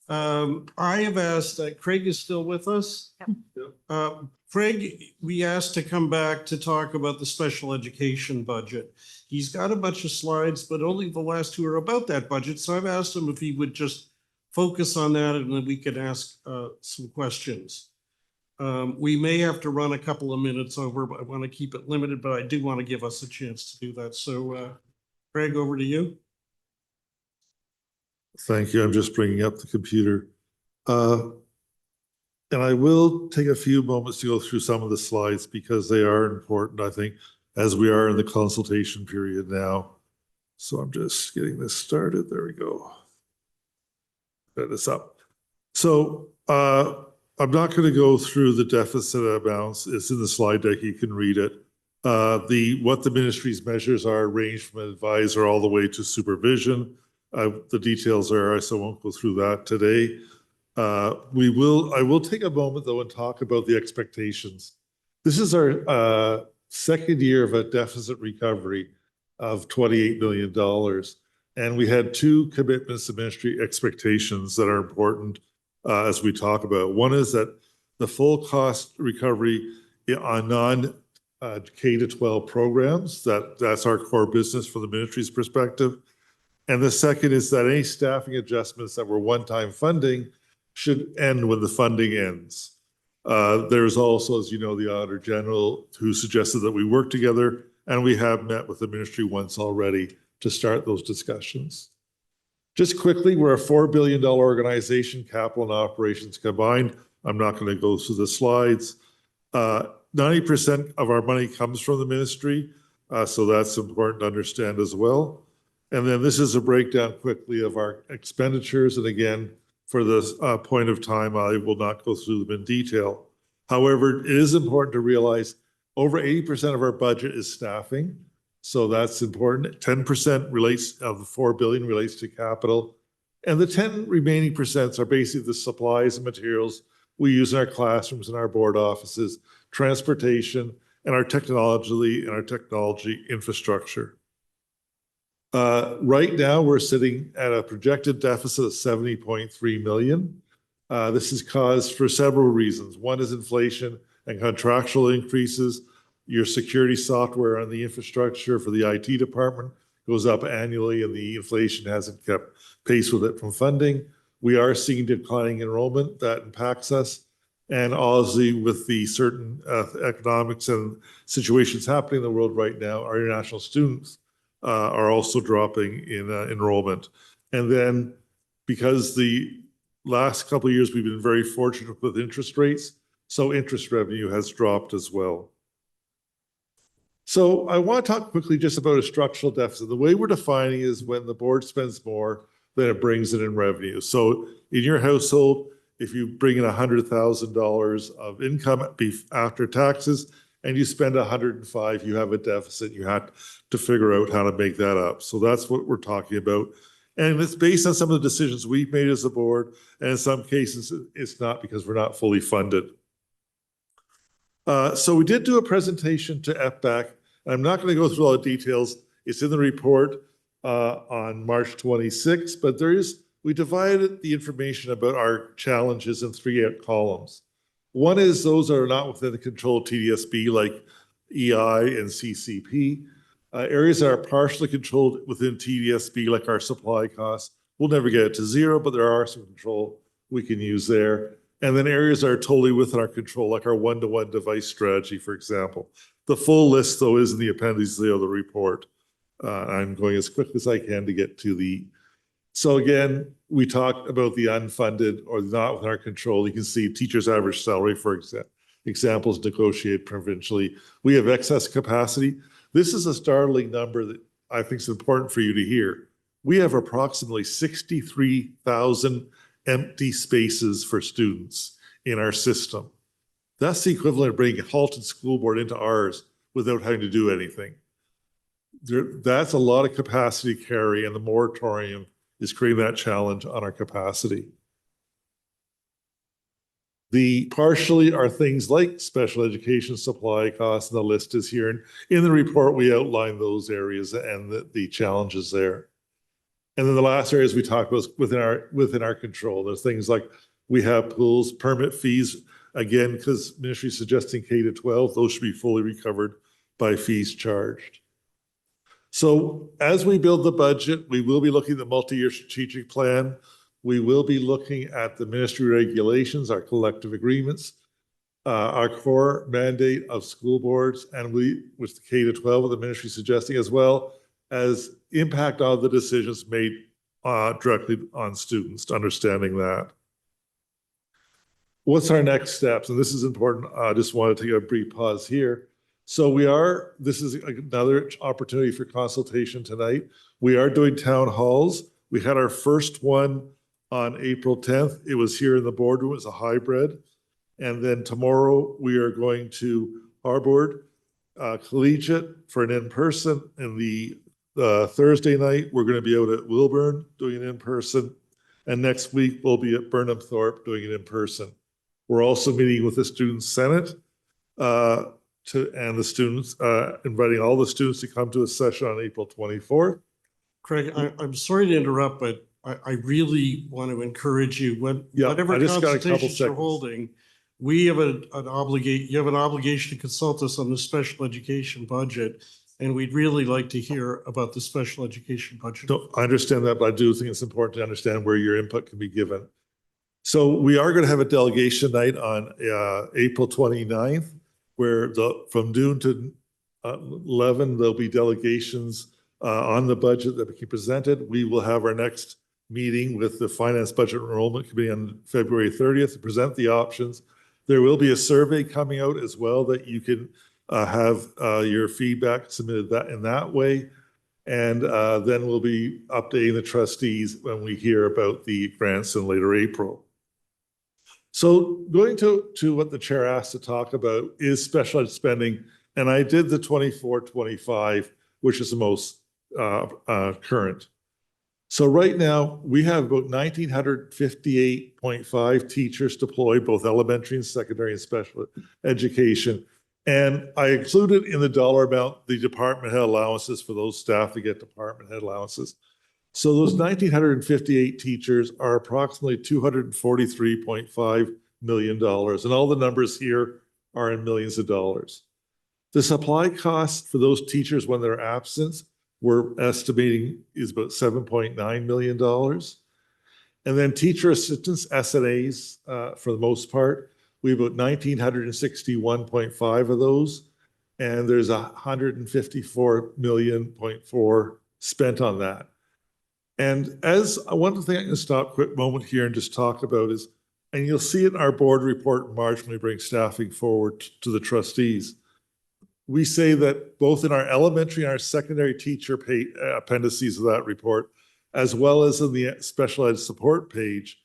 I have asked, Craig is still with us. Yep. Craig, we asked to come back to talk about the special education budget. He's got a bunch of slides, but only the last two are about that budget. So I've asked him if he would just focus on that, and then we could ask some questions. We may have to run a couple of minutes over, but I want to keep it limited, but I do want to give us a chance to do that. So Craig, over to you. Thank you. I'm just bringing up the computer. And I will take a few moments to go through some of the slides because they are important, I think, as we are in the consultation period now. So I'm just getting this started. There we go. Set this up. So I'm not going to go through the deficit amounts. It's in the slide deck. You can read it. What the ministry's measures are range from advisor all the way to supervision. The details are, so I won't go through that today. I will take a moment though and talk about the expectations. This is our second year of a deficit recovery of $28 million. And we had two commitments to ministry expectations that are important as we talk about. One is that the full cost recovery on non K-12 programs, that's our core business from the ministry's perspective. And the second is that any staffing adjustments that were one-time funding should end when the funding ends. There's also, as you know, the Auditor General who suggested that we work together, and we have met with the ministry once already to start those discussions. Just quickly, we're a $4 billion organization, capital and operations combined. I'm not going to go through the slides. 90% of our money comes from the ministry, so that's important to understand as well. And then this is a breakdown quickly of our expenditures. And again, for this point of time, I will not go through them in detail. However, it is important to realize over 80% of our budget is staffing. So that's important. 10% relates of the 4 billion relates to capital. And the 10 remaining percents are basically the supplies and materials we use in our classrooms and our board offices, transportation, and our technology infrastructure. Right now, we're sitting at a projected deficit of 70.3 million. This is caused for several reasons. One is inflation and contractual increases. Your security software on the infrastructure for the IT department goes up annually, and the inflation hasn't kept pace with it from funding. We are seeing declining enrollment that impacts us. And obviously, with the certain economics and situations happening in the world right now, our international students are also dropping in enrollment. And then because the last couple of years, we've been very fortunate with interest rates, so interest revenue has dropped as well. So I want to talk quickly just about a structural deficit. The way we're defining is when the board spends more than it brings in revenue. So in your household, if you bring in $100,000 of income after taxes and you spend 105, you have a deficit. You have to figure out how to make that up. So that's what we're talking about. And it's based on some of the decisions we've made as a board. And in some cases, it's not because we're not fully funded. So we did do a presentation to FBAC. I'm not going to go through all the details. It's in the report on March 26th, but we divided the information about our challenges in 3 columns. One is those that are not within the control of TDSB, like EI and CCP. Areas that are partially controlled within TDSB, like our supply costs, we'll never get it to zero, but there are some control we can use there. And then areas that are totally within our control, like our one-to-one device strategy, for example. The full list, though, is in the appendix of the report. I'm going as quick as I can to get to the... So again, we talked about the unfunded or not within our control. You can see teachers' average salary, for examples, negotiated provincially. We have excess capacity. This is a startling number that I think is important for you to hear. We have approximately 63,000 empty spaces for students in our system. That's the equivalent of bringing Halton School Board into ours without having to do anything. That's a lot of capacity carry, and the moratorium is creating that challenge on our capacity. The partially are things like special education supply costs, and the list is here. And in the report, we outline those areas and the challenges there. And then the last areas we talk about within our control. There's things like we have pools, permit fees, again, because ministry is suggesting K-12, those should be fully recovered by fees charged. So as we build the budget, we will be looking at the multi-year strategic plan. We will be looking at the ministry regulations, our collective agreements, our core mandate of school boards, and with the K-12, the ministry suggesting, as well as impact on the decisions made directly on students, understanding that. what's our next steps? And this is important. I just want to take a brief pause here. So this is another opportunity for consultation tonight. We are doing town halls. We had our first one on April 10th. It was here in the boardroom. It was a hybrid. And then tomorrow we are going to Harbord Collegiate for an in-person. And the Thursday night, we're going to be out at Wilburn doing an in-person. And next week, we'll be at Burnham Thorpe doing it in person. We're also meeting with the Student Senate and the students, inviting all the students to come to a session on April 24th. Craig, I'm sorry to interrupt, but I really want to encourage you, whatever I just got a couple consultations you're seconds. holding, we have you have an obligation to consult us on the special education budget. And we'd really like to hear about the special education budget. No, I understand that, but I do think it's important to understand where your input can be given. So we are going to have a delegation night on April 29th, where from noon to 11, there'll be delegations on the budget that we can presented. We will have our next meeting with the Finance Budget Enrollment Committee on February 30th to present the options. There will be a survey coming out as well that you can have your feedback submitted in that way. And then we'll be updating the trustees when we hear about the grants in later April. So going to what the chair asked to talk about is special ed spending. And I did the 24-25, which is the most current. So right now we have about 1,958.5 teachers deployed, both elementary and secondary and special education. And I included in the dollar amount the department head allowances for those staff to get department head allowances. So those 1,958 teachers are approximately $243.5 million. And all the numbers here are in millions of dollars. The supply costs for those teachers when they're absent, we're estimating is about $7.9 million. And then teacher assistants, SNAs, for the most part, we have about 1,961.5 of those, and there's 154.4 million spent on that. And as one thing I can stop a quick moment here and just talk about is, and you'll see it in our board report in March when we bring staffing forward to the trustees. We say that both in our elementary and our secondary teacher appendices of that report, as well as in the special ed support page,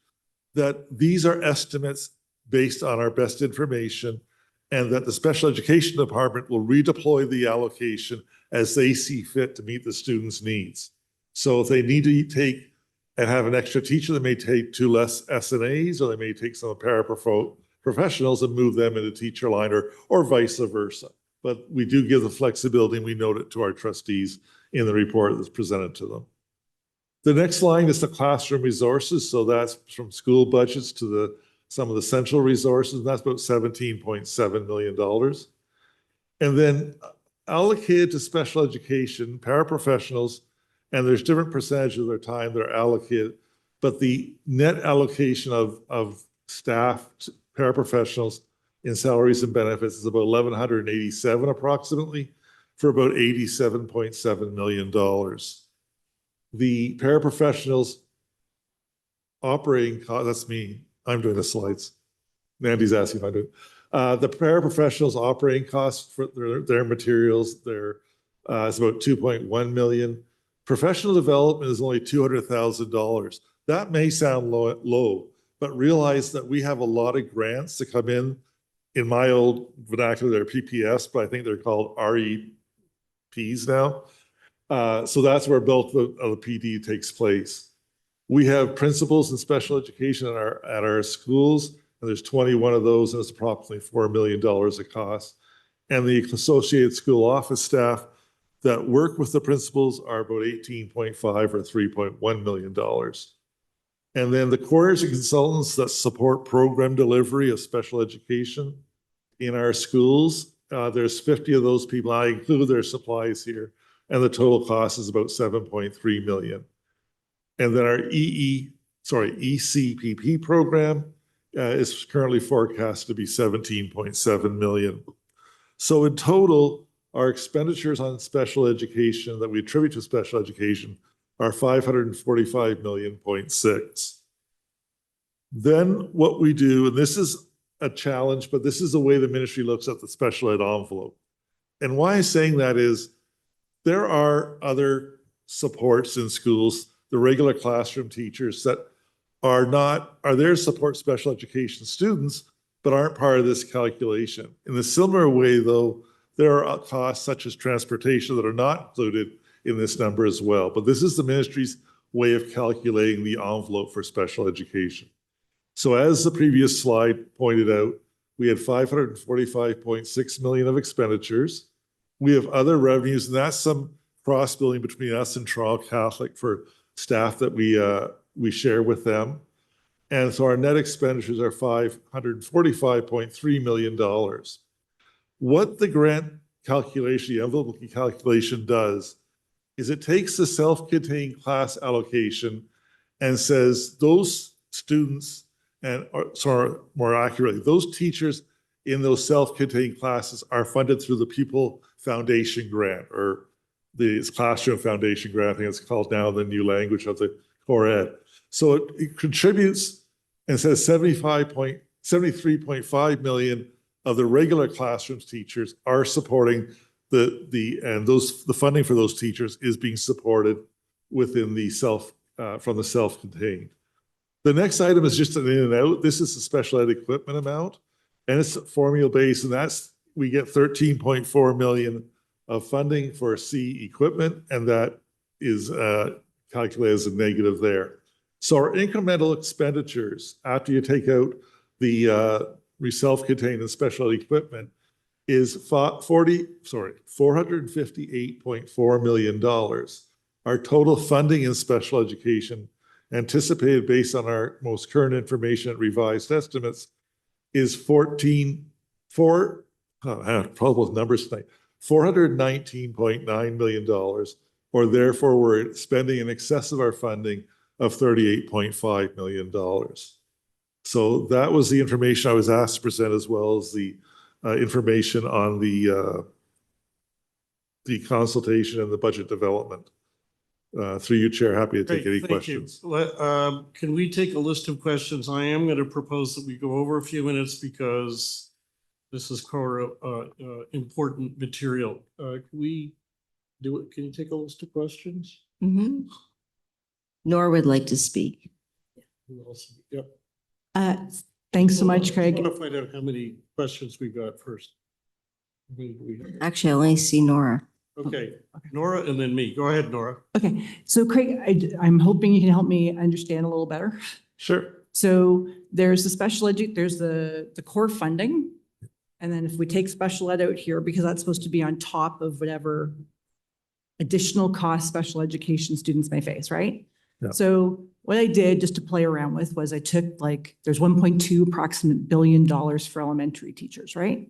that these are estimates based on our best information, and that the special education department will redeploy the allocation as they see fit to meet the students' needs. So if they need to take and have an extra teacher, they may take 2 less SNAs, or they may take some paraprofessionals and move them into teacher line, or vice versa. But we do give the flexibility, and we note it to our trustees in the report that's presented to them. The next line is the classroom resources. So that's from school budgets to some of the central resources, and that's about $17.7 million. And then allocated to special education, paraprofessionals, and there's different percentages of their time that are allocated, but the net allocation of staff, paraprofessionals in salaries and benefits is about 1,187 approximately, for about $87.7 million. The paraprofessionals operating cost, that's me, I'm doing the slides. Mandy's asking if I do. The paraprofessionals operating costs for their materials, is about $2.1 million. Professional development is only $200,000. That may sound low, but realize that we have a lot of grants that come in my old vernacular, they're PPS, but I think they're called REPs now. So that's where both of the PD takes place. We have principals in special education at our schools, and there's 21 of those, and it's approximately $4 million of cost. And the associated school office staff that work with the principals are about 18.5 or $3.1 million. And then the coordinators and consultants that support program delivery of special education in our schools, there's 50 of those people. I include their supplies here, and the total cost is about $7.3 million. And then our ECPP program is currently forecast to be $17.7 million. So in total, our expenditures on special education that we attribute to special education are $545.6 million. Then what we do, and this is a challenge, but this is the way the ministry looks at the special ed envelope. And why I'm saying that is there are other supports in schools, the regular classroom teachers that are there to support special education students, but aren't part of this calculation. In a similar way, though, there are costs such as transportation that are not included in this number as well. But this is the ministry's way of calculating the envelope for special education. So as the previous slide pointed out, we had 545.6 million of expenditures. We have other revenues, and that's some cross-billing between us and Toronto Catholic for staff that we share with them. And so our net expenditures are $545.3 million. What the grant calculation, the envelope calculation does is it takes the self-contained class allocation and says those students more accurately, those teachers in those self-contained classes are funded through the People Foundation grant, or the Classroom Foundation grant, I think it's called now, the new language of the core ed. So it contributes and says 73.5 million of the regular classrooms teachers are supporting the funding for those teachers is being supported within the from the self-contained. The next item is just an in and out. This is the special ed equipment amount, and it's formula based, and we get 13.4 million of funding for C equipment, and that is calculated as a negative there. So our incremental expenditures after you take out the self-contained and special ed equipment is $458.4 million. Our total funding in special education, anticipated based on our most current information and revised estimates, is $419.9 million, or therefore we're spending in excess of our funding of $38.5 million. So that was the information I was asked to present, as well as the information on the consultation and the budget development. Through you, Chair, happy to take any questions. Can we take a list of questions? I am going to propose that we go over a few minutes because this is important material. Can we do it? Can you take a list of questions? Mm-hmm. Nora would like to speak. Who else? Yep. Thanks so much, Craig. I want to find out how many questions we got first. Actually, I only see Nora. Okay, Nora and then me. Go ahead, Nora. Okay, so Craig, I'm hoping you can help me understand a little better. Sure. So there's the there's the core funding. And then if we take special ed out here, because that's supposed to be on top of whatever additional cost special education students may face, right? Yeah. So what I did just to play around with was I took there's 1.2 approximate billion dollars for elementary teachers, right?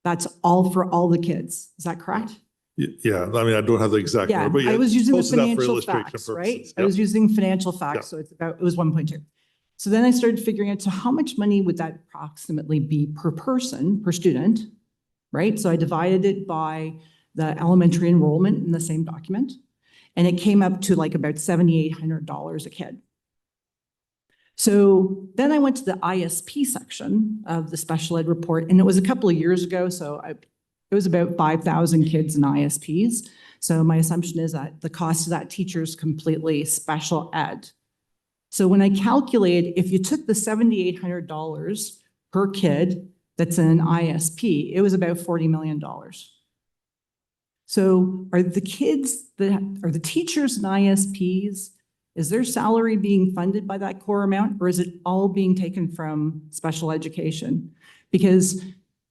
That's all for all the kids. Is that correct? Yeah, I mean, I don't have the exact Yeah, number, but I was using the close enough for financial illustration facts, purposes. right? I Yep. was using financial facts, so it was 1.2. So then I started figuring out, so how much money would that approximately be per person, per student, right? So I divided it by the elementary enrollment in the same document, and it came up to about $7,800 a kid. So then I went to the ISP section of the special ed report, and it was a couple of years ago, so it was about 5,000 kids in ISPs. So my assumption is that the cost of that teacher is completely special ed. So when I calculated, if you took the $7,800 per kid that's in an ISP, it was about $40 million. So are the teachers in ISPs, is their salary being funded by that core amount, or is it all being taken from special education? Because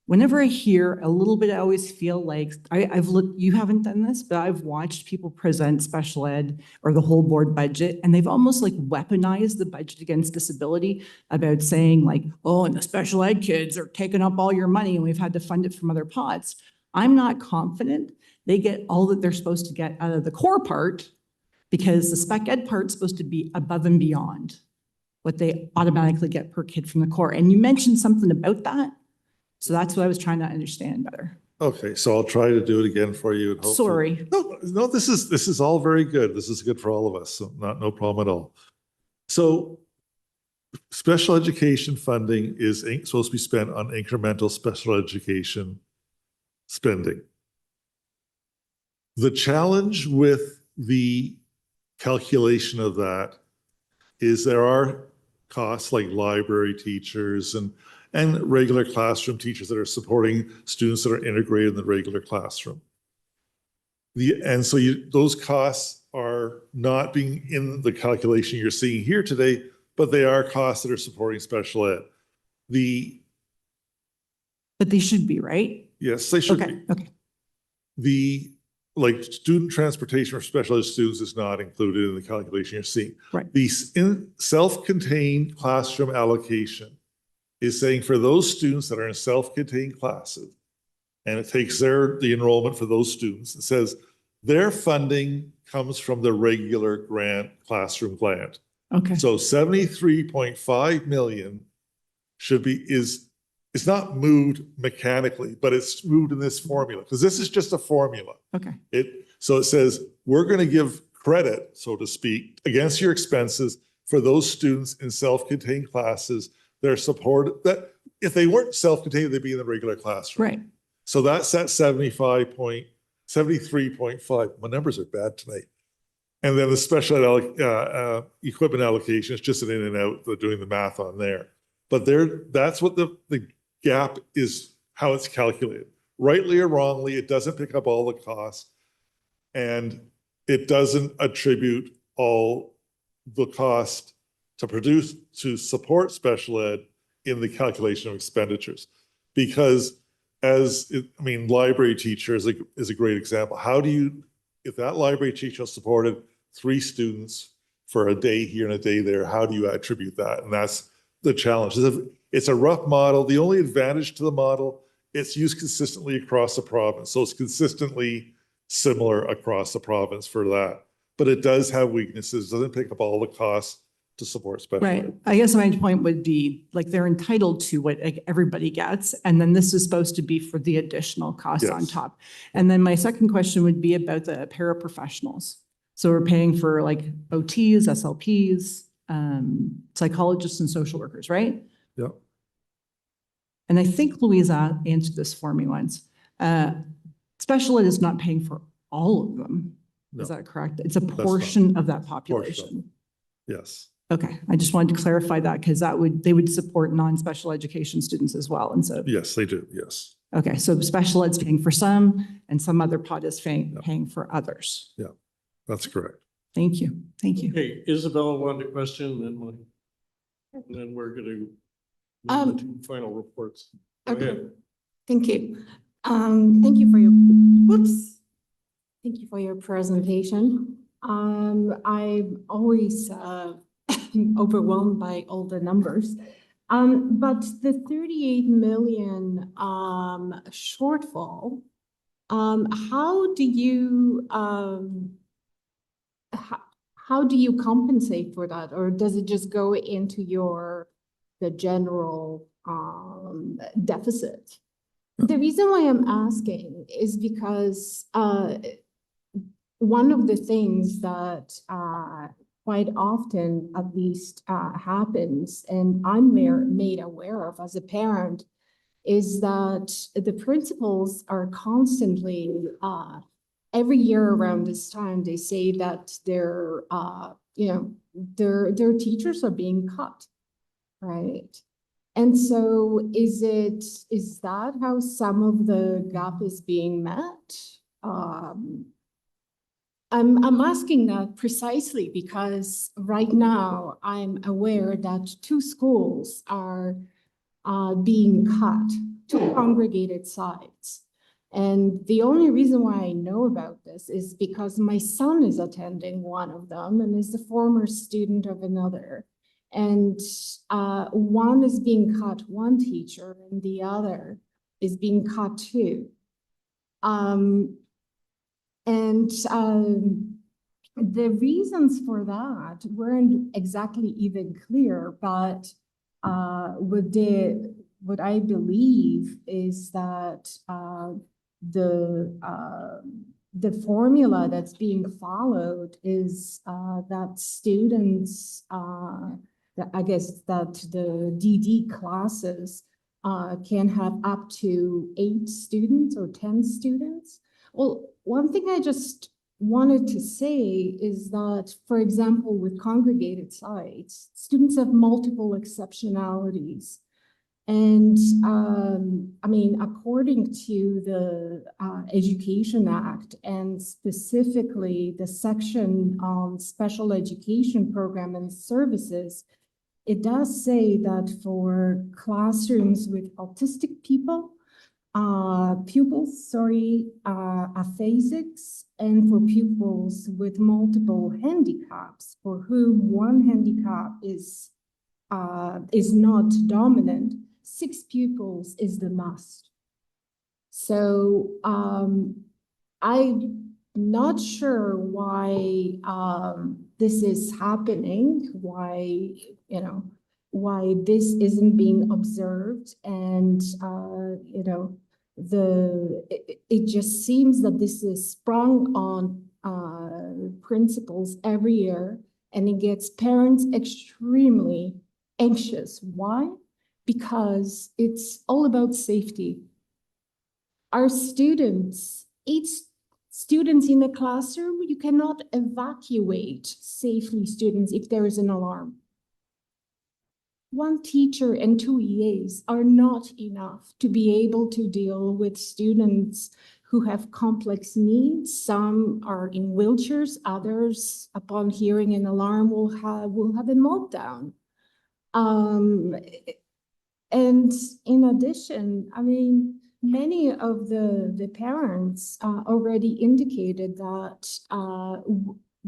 whenever I hear a little bit, I always feel like I've looked, you haven't done this, but I've watched people present special ed or the whole board budget, and they've almost weaponized the budget against disability about saying oh, and the special ed kids are taking up all your money and we've had to fund it from other pots. I'm not confident they get all that they're supposed to get out of the core part, because the spec ed part's supposed to be above and beyond what they automatically get per kid from the core. And you mentioned something about that. So that's what I was trying to understand better. Okay, so I'll try to do it again for you. And Sorry. No, this is all very good. This is good for all of us. So no problem at all. So special education funding is supposed to be spent on incremental special education spending. The challenge with the calculation of that is there are costs like library teachers and regular classroom teachers that are supporting students that are integrated in the regular classroom. Those costs are not being in the calculation you're seeing here today, but they are costs that are supporting special ed. But they should be, right? Yes, they should Okay, be. okay. Like student transportation for special ed students is not included in the calculation you're seeing. Right. The self-contained classroom allocation is saying for those students that are in self-contained classes, and it takes the enrollment for those students, it says their funding comes from the regular grant classroom grant. Okay. So 73.5 million it's not moved mechanically, but it's moved in this formula, because this is just a formula. Okay. So it says, we're going to give credit, so to speak, against your expenses for those students in self-contained classes that are supported, that if they weren't self-contained, they'd be in the regular classroom. Right. So that's at 73.5. My numbers are bad tonight. And then the special equipment allocation is just an in and out, they're doing the math on there. But that's what the gap is, how it's calculated. Rightly or wrongly, it doesn't pick up all the costs, and it doesn't attribute all the cost to support special ed in the calculation of expenditures. Because library teacher is a great example. If that library teacher supported 3 students for a day here and a day there, how do you attribute that? And that's the challenge. It's a rough model. The only advantage to the model, it's used consistently across the province. So it's consistently similar across the province for that. But it does have weaknesses. It doesn't pick up all the costs to support special Right. ed. I guess my point would be like they're entitled to what everybody gets. And then this is supposed to be for the additional costs on Yes. top. And then my second question would be about the paraprofessionals. So we're paying for like OTs, SLPs, psychologists and social workers, right? Yeah. And I think Louisa answered this for me once. Special ed is not paying for all of them. Is No. that correct? It's a not. portion of that Portion. population. Yes. Okay, I just wanted to clarify that because they would support non-special education students as well. And so, Yes, they do. Yes. okay, so special ed's paying for some and some other pot is paying for others. That's correct. Thank you. Thank you. Okay, Isabella wanted a question, and then we're going to move to final reports. Go Okay. ahead. Thank you. Thank you for your presentation. I'm always overwhelmed by all the numbers. But the 38 million shortfall, how do you compensate for that? Or does it just go into the general deficit? The reason why I'm asking is because one of the things that quite often, at least, happens, and I'm made aware of as a parent, is that the principals are constantly, every year around this time, they say that their teachers are being cut, right? And so is that how some of the gap is being met? I'm asking that precisely because right now I'm aware that 2 schools are being cut, 2 congregated sites. And the only reason why I know about this is because my son is attending one of them and is the former student of another. And one is being cut, one teacher, and the other is being cut too. The reasons for that weren't exactly even clear, but what I believe is that the formula that's being followed is that students I guess that the DD classes can have up to 8 students or 10 students. Well, one thing I just wanted to say is that, for example, with congregated sites, students have multiple exceptionalities. And I mean, according to the Education Act, and specifically the section on special education program and services, it does say that for classrooms with autistic pupils, aphasics, and for pupils with multiple handicaps, for whom one handicap is not dominant, 6 pupils is the must. So I'm not sure why this is happening, why this isn't being observed, and it just seems that this is sprung on principals every year, and it gets parents extremely anxious. Why? Because it's all about safety. Our students, 8 students in a classroom, you cannot evacuate safely students if there is an alarm. 1 teacher and 2 EAs are not enough to be able to deal with students who have complex needs. Some are in wheelchairs, others, upon hearing an alarm, will have a meltdown. And in addition, I mean, many of the parents already indicated that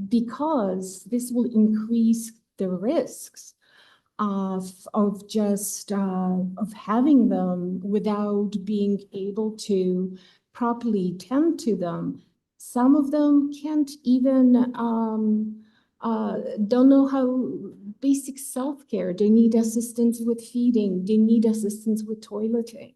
because this will increase the risks of having them without being able to properly tend to them. Some of them can't even don't know how basic self-care. They need assistance with feeding. They need assistance with toileting.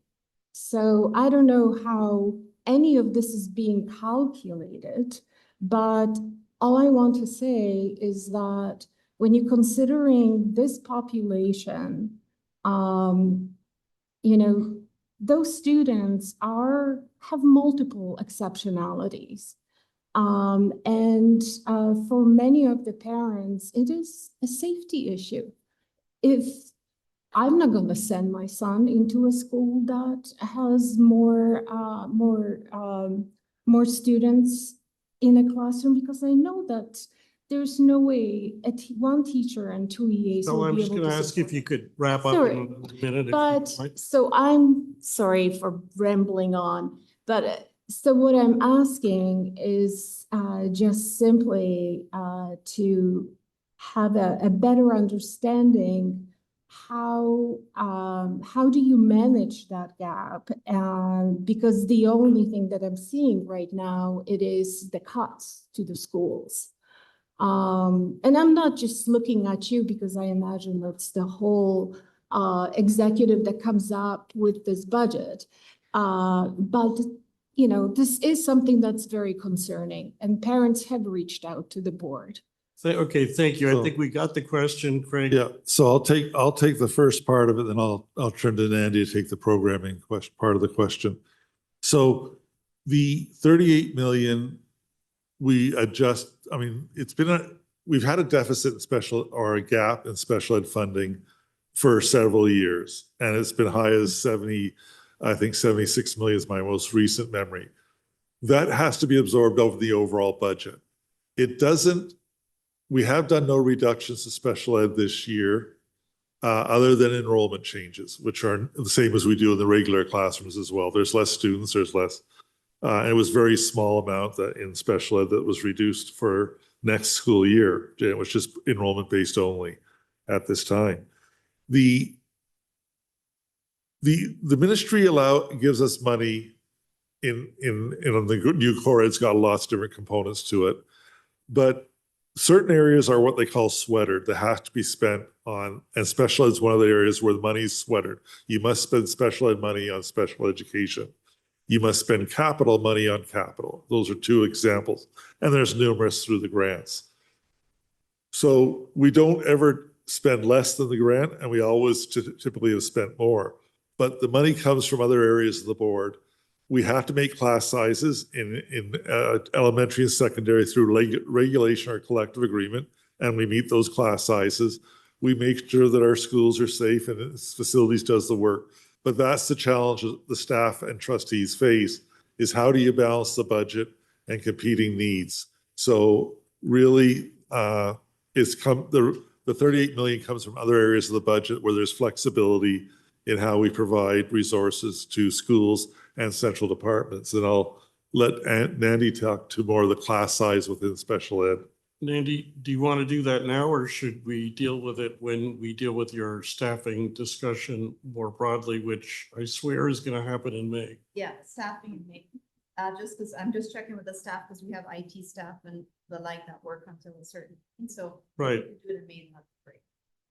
So I don't know how any of this is being calculated, but all I want to say is that when you're considering this population, those students have multiple exceptionalities. And for many of the parents, it is a safety issue. If I'm not going to send my son into a school that has more students in a classroom, because I know that there's no way 1 teacher and 2 EAs So will I'm be just able going to to ask if you could wrap up Sorry, in a minute. if you But, might. so I'm sorry for rambling on, but so what I'm asking is just simply to have a better understanding how do you manage that gap? Because the only thing that I'm seeing right now, it is the cuts to the schools. And I'm not just looking at you because I imagine that's the whole executive that comes up with this budget. But this is something that's very concerning, and parents have reached out to the board. Okay, thank you. I So- think we got the question, Craig. Yeah, so I'll take the first part of it, then I'll turn to Andy to take the programming part of the question. So the 38 million, we adjust, I mean, we've had a deficit in or a gap in special ed funding for several years. And it's been high as 76 million is my most recent memory. That has to be absorbed over the overall budget. We have done no reductions to special ed this year, other than enrollment changes, which are the same as we do in the regular classrooms as well. There's less students, there's less. It was very small amount that in special ed that was reduced for next school year. It was just enrollment based only at this time. The ministry gives us money in the new core ed's got lots of different components to it, but certain areas are what they call sweatered that have to be spent on, and special ed is one of the areas where the money is sweatered. You must spend special ed money on special education. You must spend capital money on capital. Those are 2 examples, and there's numerous through the grants. So we don't ever spend less than the grant, and we always typically have spent more. But the money comes from other areas of the board. We have to make class sizes in elementary and secondary through regulation or collective agreement, and we meet those class sizes. We make sure that our schools are safe and its facilities does the work. But that's the challenge that the staff and trustees face, is how do you balance the budget and competing needs? So really, the 38 million comes from other areas of the budget where there's flexibility in how we provide resources to schools and central departments. And I'll let Nandy talk to more of the class size within special ed. Nandy, do you want to do that now, or should we deal with it when we deal with your staffing discussion more broadly, which I swear is going to happen in May? Yeah, staffing in May. Just because I'm just checking with the staff because we have IT staff and the like that work until a certain, and so. Right. if we do it in May, that'd be great.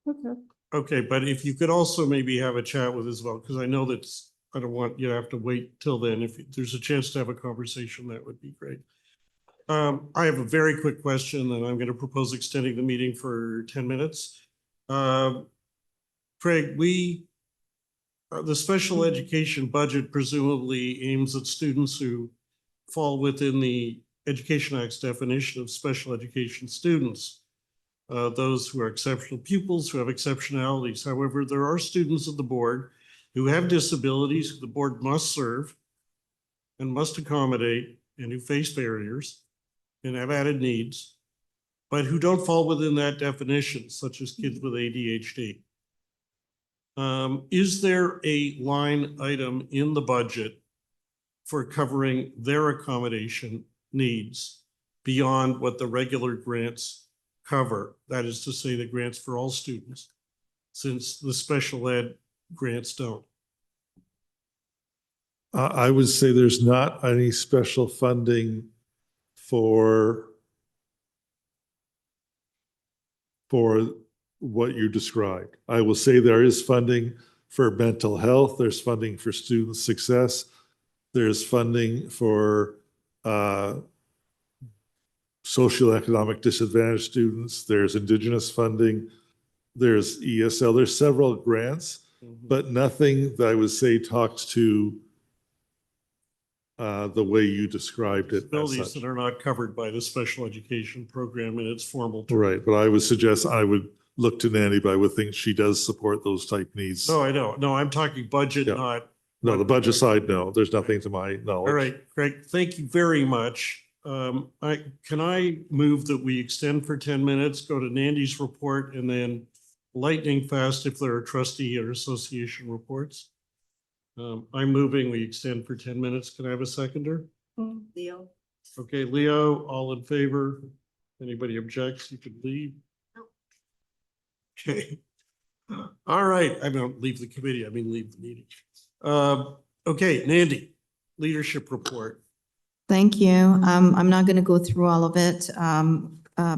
Okay. Okay, but if you could also maybe have a chat with Isabel, because I know that I don't want you to have to wait till then. If there's a chance to have a conversation, that would be great. I have a very quick question, and I'm going to propose extending the meeting for 10 minutes. Craig, the special education budget presumably aims at students who fall within the Education Act's definition of special education students. Those who are exceptional pupils, who have exceptionalities. However, there are students of the board who have disabilities who the board must serve and must accommodate, and who face barriers and have added needs, but who don't fall within that definition, such as kids with ADHD. Is there a line item in the budget for covering their accommodation needs beyond what the regular grants cover? That is to say, the grants for all students, since the special ed grants don't. I would say there's not any special funding for what you described. I will say there is funding for mental health. There's funding for student success. There's funding for socioeconomic disadvantaged students. There's Indigenous funding. There's ESL. There's several grants, but nothing that I would say talks to the way you described it. Disabilities that are not covered by the special education program in its formal term. Right, but I would suggest, I would look to Nanny, but I would think she does support those type needs. No, I don't. No, I'm talking budget, Yeah. not. No, the budget side, no, there's nothing to my knowledge. All right, Greg, thank you very much. Can I move that we extend for 10 minutes, go to Nandy's report, and then lightning fast if there are trustee or association reports? I'm moving, we extend for 10 minutes. Can I have a seconder? Leo? Okay, Leo, all in favor? Anybody objects, you could leave. Okay. All right, I don't leave the committee, I mean, leave the meeting. Okay, Nandy, leadership report. Thank you. I'm not going to go through all of it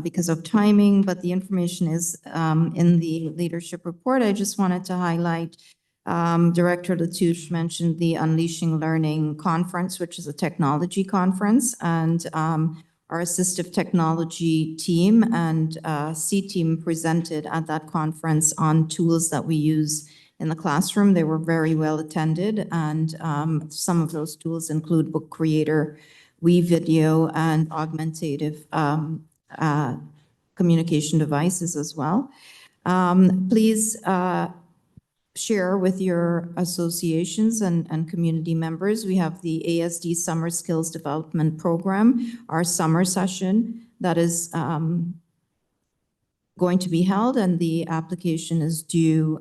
because of timing, but the information is in the leadership report. I just wanted to highlight, Director Latouche mentioned the Unleashing Learning Conference, which is a technology conference, and our assistive technology team and C team presented at that conference on tools that we use in the classroom. They were very well attended, and some of those tools include Book Creator, WeVideo, and augmentative communication devices as well. Please share with your associations and community members. We have the ASD Summer Skills Development Program, our summer session that is going to be held, and the application is due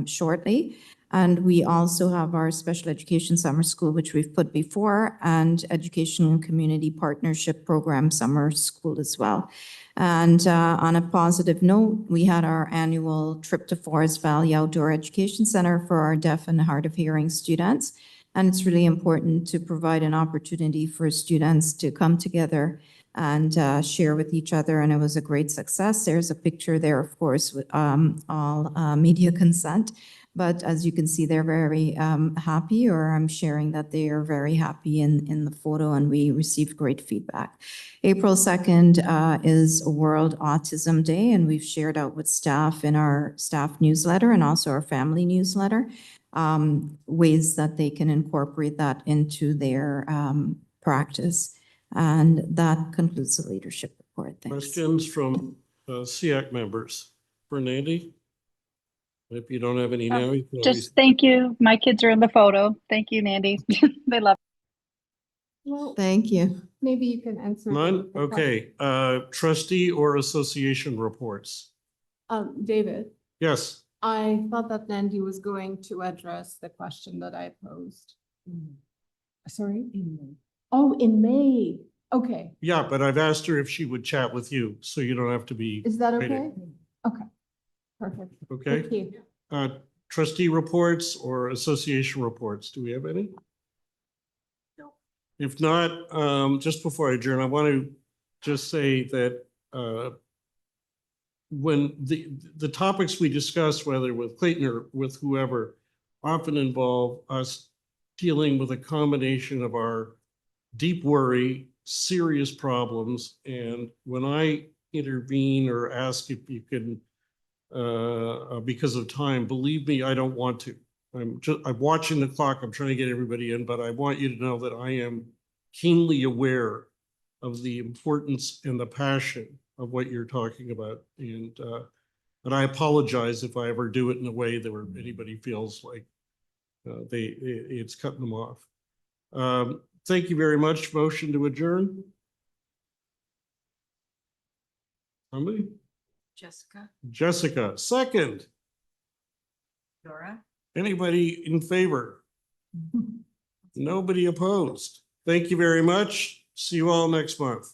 shortly. And we also have our Special Education Summer School, which we've put before, and Education and Community Partnership Program Summer School as well. And on a positive note, we had our annual trip to Forest Valley Outdoor Education Center for our deaf and hard of hearing students. And it's really important to provide an opportunity for students to come together and share with each other, and it was a great success. There's a picture there, of course, with all media consent. But as you can see, they're very happy, or I'm sharing that they are very happy in the photo, and we received great feedback. April 2nd is World Autism Day, and we've shared out with staff in our staff newsletter and also our family newsletter ways that they can incorporate that into their practice. And that concludes the leadership report. Thanks. Questions from SEAC members? Fernandi? If you don't have any now, you can always. Just thank you. My kids are in the photo. Thank you, Mandy. They love Well, Thank you. maybe you can answer. None? the question. Okay. Trustee or association reports? David, Yes. I thought that Nandy was going to address the question that I posed. Sorry? In May. Oh, in May. Okay. Yeah, but I've asked her if she would chat with you, so you don't have to be. Is that okay? waiting. Okay. Perfect. Okay. Thank you. Trustee reports or association reports, do we have any? No. If not, just before I adjourn, I want to just say that when the topics we discuss, whether with Clayton or with whoever, often involve us dealing with a combination of our deep worry, serious problems, and when I intervene or ask if you can, because of time, believe me, I don't want to. I'm watching the clock. I'm trying to get everybody in, but I want you to know that I am keenly aware of the importance and the passion of what you're talking about. And I apologize if I ever do it in a way that where anybody feels like it's cutting them off. Thank you very much. Motion to adjourn. Somebody? Jessica, second. Dora? Anybody in favor? Nobody opposed. Thank you very much. See you all next month.